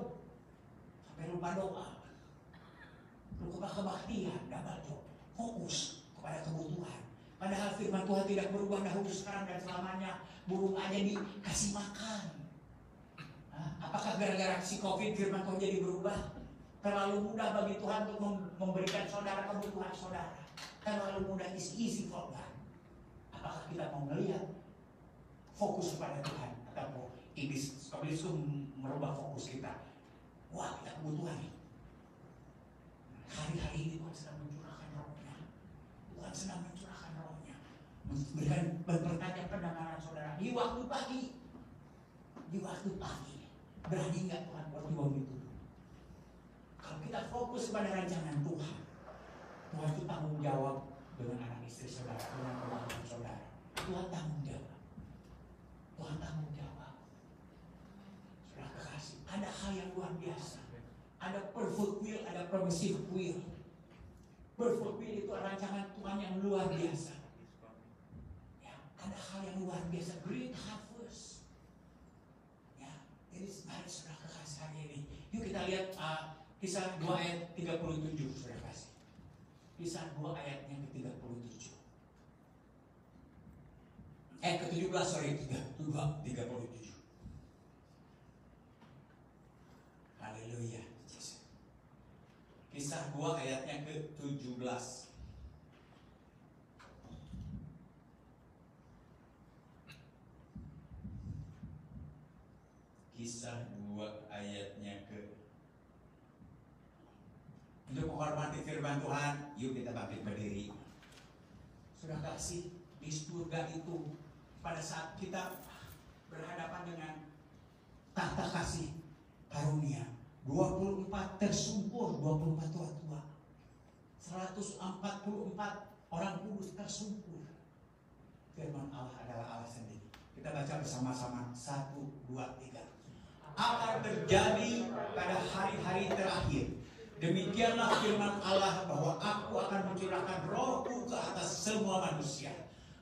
sampai lupa doa, lupa kebaktian, double job, fokus kepada kebutuhan. Padahal firman Tuhan tidak berubah dahulu, sekarang dan selamanya. Burung aja dikasih makan. Apakah gara-gara si COVID firman Tuhan jadi berubah? Terlalu mudah bagi Tuhan untuk memberikan saudara kebutuhan saudara. Terlalu mudah, is easy for God. Apakah kita mau melihat fokus kepada Tuhan? Atau iblis itu merubah fokus kita? Wah, kita kebutuhan nih. Hari-hari ini Tuhan sedang mencurahkan rohnya. Tuhan sedang mencurahkan rohnya. Memberikan bertanya pendengaran saudara di waktu pagi. Di waktu pagi. Berani nggak Tuhan buat waktu itu? Kalau kita fokus pada rancangan Tuhan, Tuhan itu tanggung jawab dengan anak istri saudara, dengan keluarga saudara. Tuhan tanggung jawab. Tuhan tanggung jawab. Saudara kekasih, ada hal yang luar biasa. Ada perfect will, ada permissive will. Perfect will itu rancangan Tuhan yang luar biasa. Ya, ada hal yang luar biasa. Great harvest. Ya, jadi mari saudara kekasih hari ini. Yuk kita lihat Kisah 2 ayat 37, saudara kasih. Kisah 2 ayat yang ke-37. Ke-17, sorry, 37. Haleluya. Kisah 2 ayat yang ke-17. Kisah 2 ayatnya ke. Untuk menghormati firman Tuhan, yuk kita bangkit berdiri. Sudah kasih di surga itu, pada saat kita berhadapan dengan tahta kasih karunia, 24 tersungkur, 24 tua-tua, 144 orang kudus tersungkur. Firman Allah adalah Allah sendiri. Kita baca bersama-sama, 1, 2, 3. Akan terjadi pada hari-hari terakhir. Demikianlah firman Allah bahwa aku akan mencurahkan rohku ke atas semua manusia.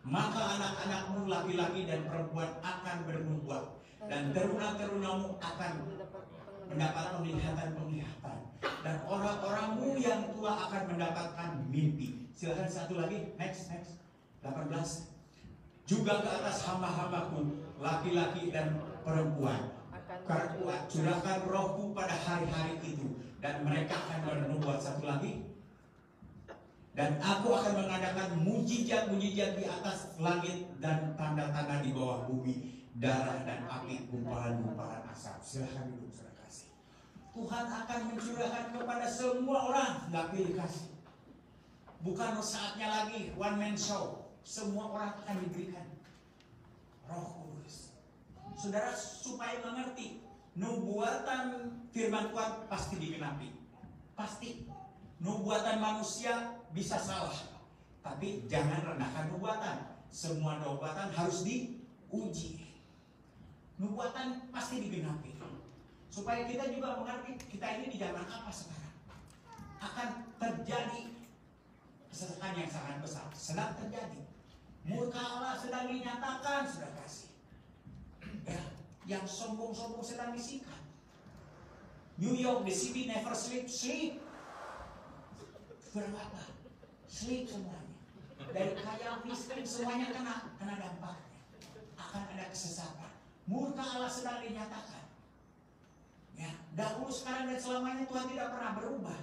Maka anak-anakmu laki-laki dan perempuan akan bernubuat, dan teruna-terunamu akan mendapat penglihatan-penglihatan, dan orang-orangmu yang tua akan mendapatkan mimpi. Silakan satu lagi, next 18. Juga ke atas hamba-hambaku laki-laki dan perempuan, curahkan rohku pada hari-hari itu, dan mereka akan bernubuat. Satu lagi. Dan aku akan mengadakan mujizat-mujizat di atas langit dan tanda-tanda di bawah bumi, darah dan api, gumpalan-gumpalan asap. Silahkan duduk, saudara kasih. Tuhan akan mencurahkan kepada semua orang, nggak pilih kasih. Bukan saatnya lagi one man show. Semua orang akan diberikan Roh Kudus. Saudara, supaya mengerti, nubuatan firman Tuhan pasti digenapi. Pasti. Nubuatan manusia bisa salah, tapi jangan rendahkan nubuatan. Semua nubuatan harus diuji. Nubuatan pasti digenapi. Supaya kita juga mengerti, kita ini di zaman apa sekarang. Akan terjadi kesesakan yang sangat besar. Sedang terjadi. Murka Allah sedang dinyatakan, sudah kasih. Ya, yang sombong-sombong sedang disikat. New York, the city never sleep. Berapa? Sleep semuanya. Dari kaya miskin semuanya kena dampaknya. Akan ada kesesatan. Murka Allah sedang dinyatakan. Ya, dahulu, sekarang dan selamanya Tuhan tidak pernah berubah.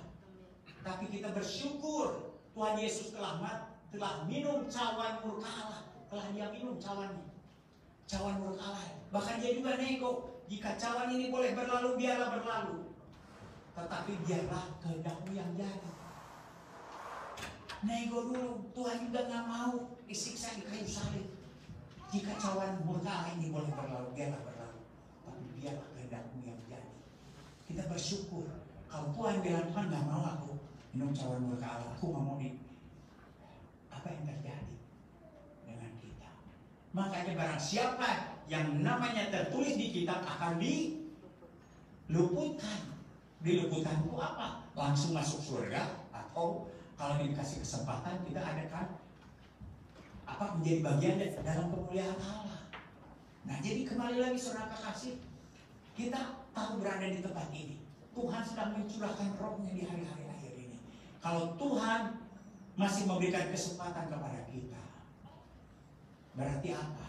Tapi kita bersyukur Tuhan Yesus telah minum cawan murka Allah. Telah dia minum cawannya. Cawan murka Allah. Bahkan dia juga nego, jika cawan ini boleh berlalu, biarlah berlalu. Tetapi biarlah kehendakmu yang jadi. Nego dulu, Tuhan juga nggak mau disiksa di kayu salib. Jika cawan murka Allah ini boleh berlalu, biarlah berlalu. Tapi biarlah kehendakmu yang jadi. Kita bersyukur. Kalau Tuhan bilang, Tuhan nggak mau aku minum cawan murka Allah, aku nggak mau di. Apa yang terjadi dengan kita? Makanya barang siapa yang namanya tertulis di kitab akan diluputkan. Diluputkan itu apa? Langsung masuk surga, atau kalau dikasih kesempatan kita adakan menjadi bagian dalam kemuliaan Allah. Nah, jadi kembali lagi saudara kasih, kita tahu berada di tempat ini. Tuhan sedang mencurahkan rohnya di hari-hari akhir ini. Kalau Tuhan masih memberikan kesempatan kepada kita, berarti apa?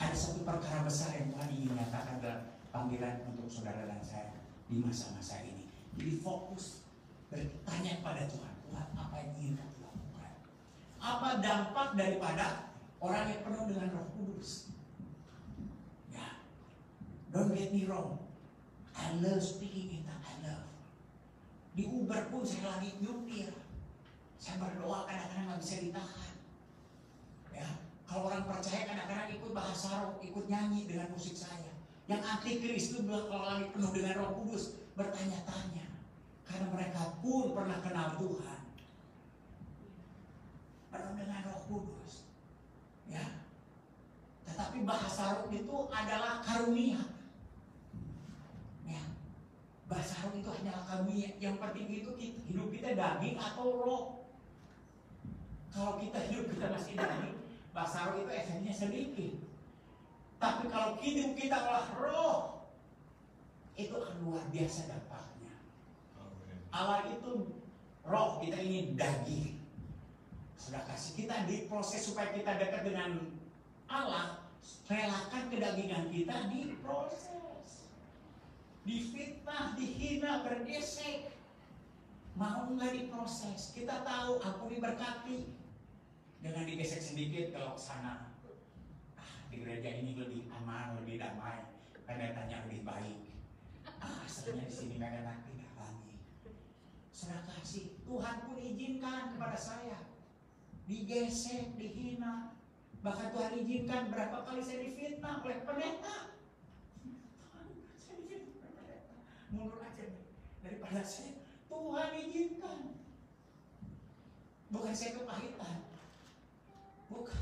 Ada satu perkara besar yang Tuhan ingin nyatakan dalam panggilan untuk saudara dan saya di masa-masa ini. Jadi fokus bertanya pada Tuhan, Tuhan apa yang ingin kau lakukan? Apa dampak daripada orang yang penuh dengan Roh Kudus? Ya, don't get me wrong, I love speaking in tongues, I love. Di Uber pun saya lagi nyupir. Saya berdoa kadang-kadang nggak bisa ditahan. Ya, kalau orang percaya kadang-kadang ikut bahasa roh, ikut nyanyi dengan musik saya. Yang antikris itu kalau langit penuh dengan Roh Kudus bertanya-tanya, karena mereka pun pernah kenal Tuhan, penuh dengan Roh Kudus. Ya, tetapi bahasa roh itu adalah karunia. Ya, bahasa roh itu hanyalah karunia. Yang penting itu hidup kita daging atau roh. Kalau kita hidup kita masih daging, bahasa roh itu esensinya sedikit. Tapi kalau hidup kita adalah roh, itu akan luar biasa dampaknya. Allah itu roh, kita ini daging. Sudah kasih kita diproses supaya kita dekat dengan Allah. Relakan kedagingan kita diproses, difitnah, dihina, bergesek. Mau nggak diproses? Kita tahu ampuni berkati. Dengan digesek sedikit kalau sana, di gereja ini lebih aman, lebih damai, pendetanya lebih baik. Asalnya di sini nggak enak, tidak lagi. Sudah kasih, Tuhan pun izinkan kepada saya digesek, dihina. Bahkan Tuhan izinkan berapa kali saya difitnah oleh pendeta. Tuhan, saya difitnah oleh pendeta. Mundur aja daripada saya. Tuhan izinkan. Bukan saya kepahitan. Bukan.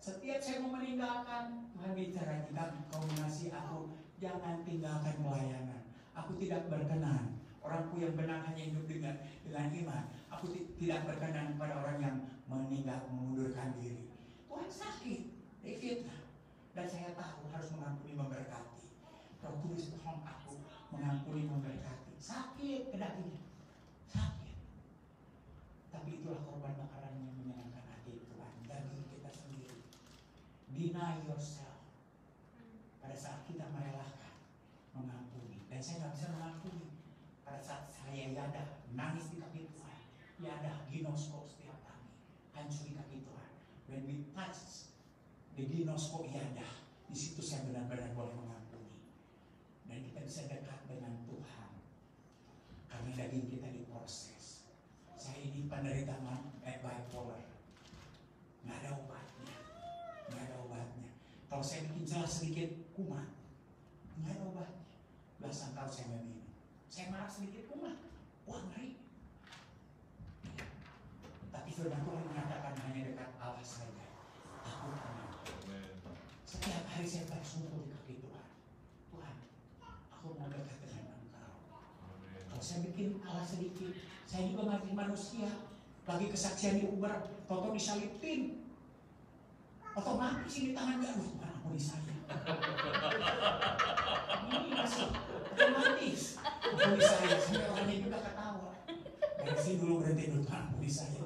Setiap saya mau meninggalkan, Tuhan bicara, jika kau mengasihi aku, jangan tinggalkan pelayanan. Aku tidak berkenan. Orangku yang benar hanya hidup dengan iman. Aku tidak berkenan kepada orang yang mengundurkan diri. Tuhan sakit, difitnah. Dan saya tahu harus mengampuni, memberkati. Roh Kudus tolong aku mengampuni, memberkati. Sakit kedagingan, sakit. Tapi itulah korban bakaran yang menyenangkan hati Tuhan. Daging kita sendiri. Deny yourself. Pada saat kita merelakan, mengampuni. Dan saya nggak bisa mengampuni. Pada saat saya yada, nangis di kaki Tuhan. Yada, ginosko setiap kami. Hancur di kaki Tuhan. When we touch the ginosko yada, di situ saya benar-benar boleh mengampuni. Dan kita bisa dekat dengan Tuhan. Karena daging kita diproses. Saya ini penderita bipolar. Nggak ada obatnya. Nggak ada obatnya. Kalau saya bikin jelas sedikit kumat, nggak ada obatnya. Belasan tahun saya nggak minum. Saya marah sedikit kumat. Wah, ngeri. Tapi firman Tuhan mengatakan hanya dekat Allah saja aku tenang. Setiap hari saya bersungguh di kaki Tuhan. Tuhan, aku mau dekat dengan Engkau. Kalau saya bikin Allah sedikit, saya juga mati manusia. Lagi kesaksian di Uber, toto disalipin. Otomatis ini tangan gak, Tuhan ampuni saya. Ini masih otomatis. Ampuni saya, sampai orangnya juga ketawa. Dari sini dulu berhenti dulu, Tuhan ampuni saya.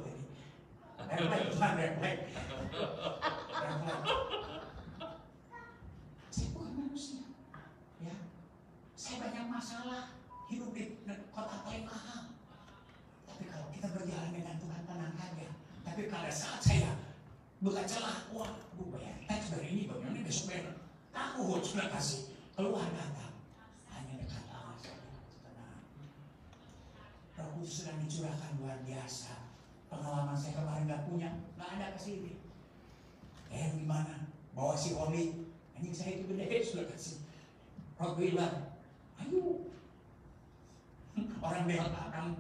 Refleks, Tuhan refleks. Saya bukan manusia. Ya, saya banyak masalah. Hidup di kota paling mahal. Tapi kalau kita berjalan dengan Tuhan, tenang aja. Tapi pada saat saya buka celah, wah, gue bayar teks dari ini, bagaimana besok bayar. Takut, sudah kasih. Keluar datang. Hanya dekat Allah saja. Tenang. Roh Kudus sedang dicurahkan luar biasa. Pengalaman saya kemarin gak punya, gak ada kesini. Gimana? Bawa si Oli. Anjing saya itu gede, sudah kasih. Roh bilang, ayo. Orang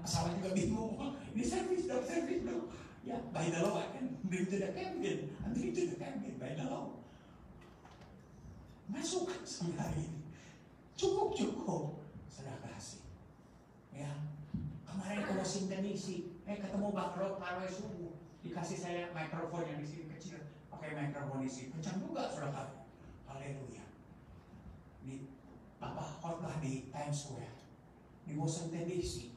pesawat juga bingung. Ini servis dong. Ya, by the law, I can bring to the cabin. I'm bring to the cabin, by the law. Masuk sampai hari ini. Cukup. Sudah kasih. Ya, kemarin ke Washington DC, ketemu Bang Rod Parway subuh. Dikasih saya mikrofon yang di sini kecil. Pakai mikrofon di sini. Kencang juga, sudah kasih. Haleluya. Di khotbah di Times Square. Di Washington DC.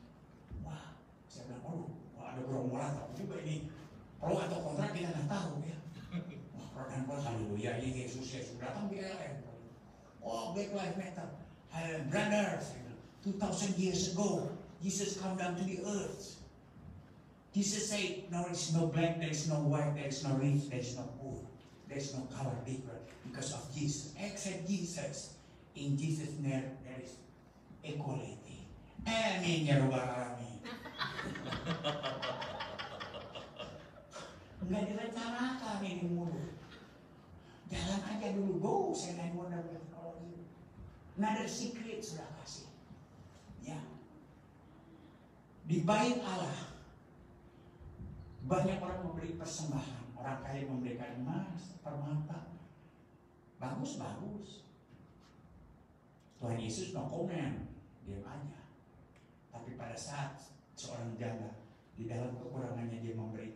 Wah, saya bilang, ada gerombolan, tapi juga ini pro atau kontra kita nggak tahu ya. Wah, pro dan kontra, haleluya, ini Yesus datang BLM. Oh, Black Lives Matter. Brothers, 2000 years ago, Jesus come down to the earth. Jesus said, there is no black, there is no white, there is no rich, there is no poor. There is no color different because of Jesus. Except Jesus. In Jesus' name, there is equality. Amin ya Rabbal Alamin. Enggak direncanakan ini mulut. Jalan aja dulu, go, saya naik modal teknologi. Another secret sudah kasih. Ya. Di bait Allah banyak orang memberi persembahan. Orang kaya memberikan emas, permata. Bagus. Tuhan Yesus no comment, diam aja. Tapi pada saat seorang janda di dalam kekurangannya dia memberi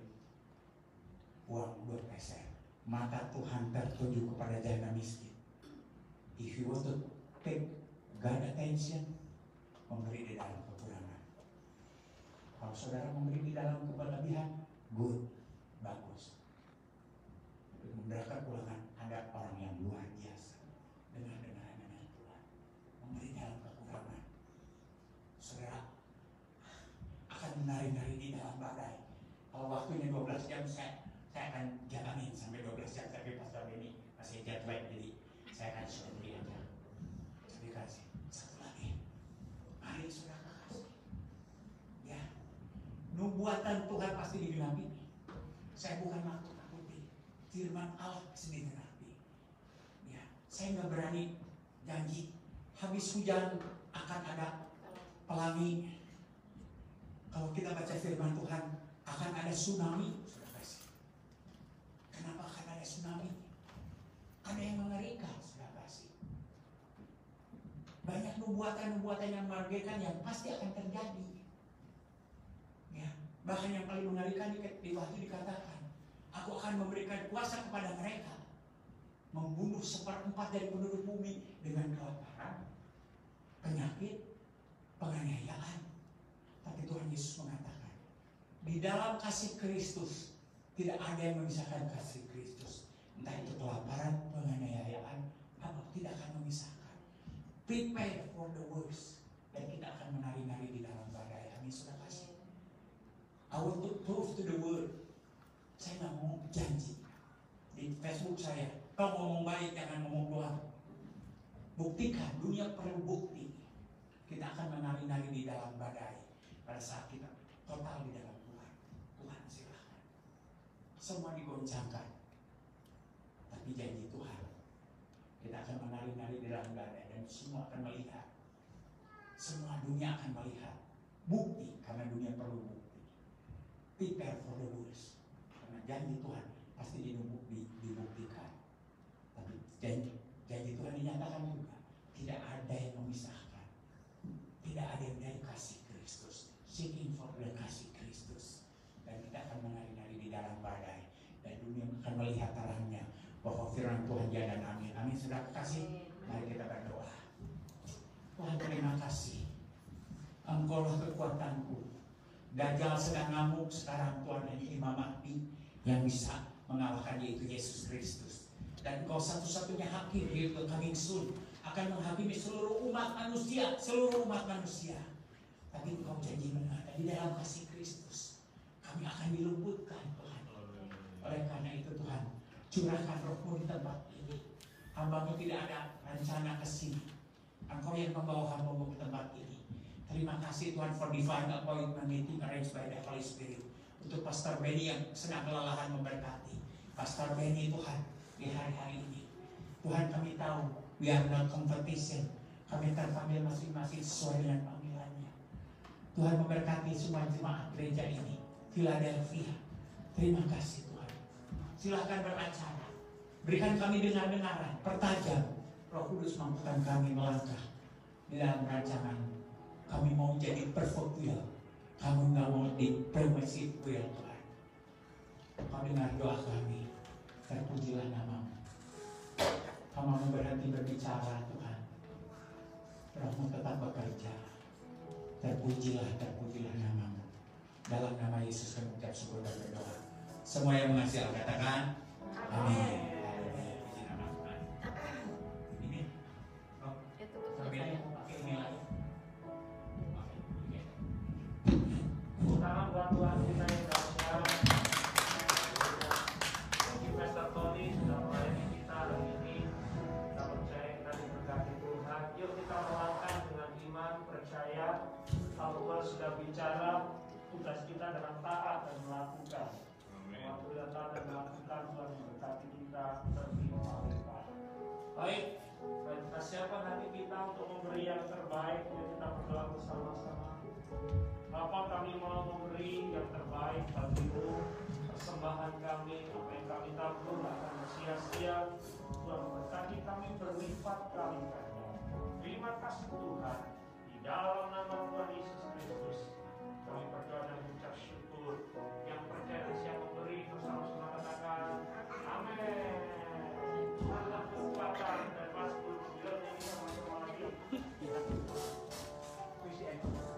uang 2 peser, maka Tuhan tertuju kepada janda miskin. If you want to take God attention, memberi di dalam kekurangan. Kalau saudara memberi di dalam kelebihan, good, bagus. Tapi memberikan kekurangan, ada orang yang luar biasa dengan Tuhan. Memberi dalam kekurangan, saudara akan menari-nari di dalam badai. Kalau waktunya 12 jam saya akan jalanin sampai 12 jam, tapi Pastor Benny masih jet lag, jadi saya akan suruh dia aja. Jadi kasih satu lagi, mari saudara kasih. Ya, nubuatan Tuhan pasti digenapi. Saya bukan nakut-nakuti, firman Allah pasti digenapi. Ya, saya nggak berani janji habis hujan akan ada pelangi. Kalau kita baca firman Tuhan akan ada tsunami. Kenapa akan ada tsunami? Ada yang mengerikan, sudah kasih. Banyak nubuatan-nubuatan yang mengerikan yang pasti akan terjadi. Ya, bahkan yang paling mengerikan di waktu dikatakan, aku akan memberikan kuasa kepada mereka membunuh 1/4 dari penduduk bumi dengan kelaparan, penyakit, penganiayaan. Tapi Tuhan Yesus mengatakan, di dalam kasih Kristus tidak ada yang memisahkan kasih Kristus. Entah itu kelaparan, penganiayaan, apa tidak akan memisahkan. Prepare for the worst. Dan kita akan menari-nari di dalam badai. Amin, sudah kasih. I want to prove to the world. Saya nggak mau janji. Di Facebook saya, kau ngomong baik, jangan ngomong doang. Buktikan, dunia perlu bukti. Kita akan menari-nari di dalam badai. Pada saat kita total di dalam Tuhan. Tuhan silahkan. Semua digoncangkan. Tapi janji Tuhan, kita akan menari-nari di dalam badai dan semua akan melihat. Semua dunia akan melihat bukti, karena dunia perlu bukti. Prepare for the worst. Karena janji Tuhan pasti dibuktikan. Tapi janji Tuhan dinyatakan juga. Tidak ada yang memisahkan. Tidak ada yang dari kasih Kristus. Seeking for the kasih Kristus. Dan kita akan menari-nari di dalam badai. Dan dunia akan melihat terangnya bahwa firman Tuhan ya dan amin. Amin, sudah kasih. Mari kita berdoa. Tuhan, terima kasih. Engkaulah kekuatanku. Dajjal sedang ngamuk, sekarang Tuhan hanya Imam Mahdi yang bisa mengalahkan, yaitu Yesus Kristus. Dan Engkau satu-satunya hakim, yaitu coming soon, akan menghakimi seluruh umat manusia, Tapi Engkau janji benar, di dalam kasih Kristus kami akan diluputkan, Tuhan. Oleh karena itu Tuhan, curahkan Roh-Mu di tempat ini. Hamba-Mu tidak ada rencana ke sini. Engkau yang membawa hamba-Mu ke tempat ini. Terima kasih Tuhan for divine appointment meeting arranged by the Holy Spirit. Untuk Pastor Benny yang sedang kelelahan memberkati. Pastor Benny Tuhan, di hari-hari ini Tuhan, kami tahu we are not competition. Kami terpanggil masing-masing sesuai dengan panggilannya. Tuhan memberkati semua jemaat gereja ini, Philadelphia. Terima kasih Tuhan. Silahkan beracara. Berikan kami dengar-dengaran, pertajam. Roh Kudus mampukan kami melangkah di dalam rancangan. Kami mau jadi perfect will. Kamu nggak mau di permissive will, Tuhan. Kau dengar doa kami. Terpujilah nama-Mu. Kamu mau berhenti berbicara, Tuhan. Roh-Mu tetap bekerja. Terpujilah nama-Mu. Dalam nama Yesus kami ucap syukur dan berdoa. Semua yang mengasihi Allah katakan, amin. Puji nama Tuhan. Ini, sampai ini aku pakai ini lagi. Utama buat Tuhan kita yang dahsyat. Mungkin Pastor Tony sudah melayani kita hari ini. Kita percaya kita diberkati Tuhan. Yuk kita melangkah dengan iman, percaya memberkati kita berlimpah-limpah. Baik, kita siapkan hati kita untuk memberi yang terbaik. Yang kita berdoa bersama-sama. Bapa, kami mau memberi yang terbaik bagimu. Persembahan kami, apa yang kami tabur akan sia-sia. Tuhan memberkati kami berlipat kali ganda. Terima kasih Tuhan. Di dalam nama Tuhan Yesus Kristus, kami berdoa dan mengucap syukur. Yang percaya dan siap memberi bersama-sama katakan amin. Tuhanlah kekuatan dan Mazmur 9 ini sama-sama lagi. Puisi envelope.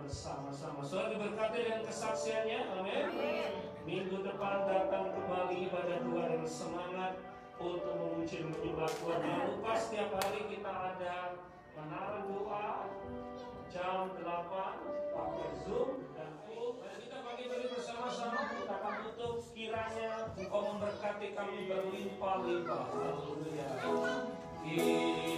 Bersama-sama. Saudara diberkati dengan kesaksiannya, amin. Minggu depan datang kembali ibadah doa dengan semangat untuk memuji dan menyembah Tuhan. Jangan lupa setiap hari kita ada menara doa jam 8 pakai Zoom dan full. Dan kita pagi-pagi bersama-sama kita akan tutup. Kiranya Engkau memberkati kami berlimpah-limpah. Haleluya. Kiranya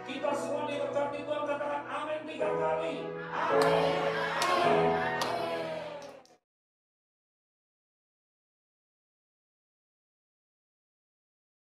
Kita semua diberkati Tuhan, katakan amin 3 kali. Amin.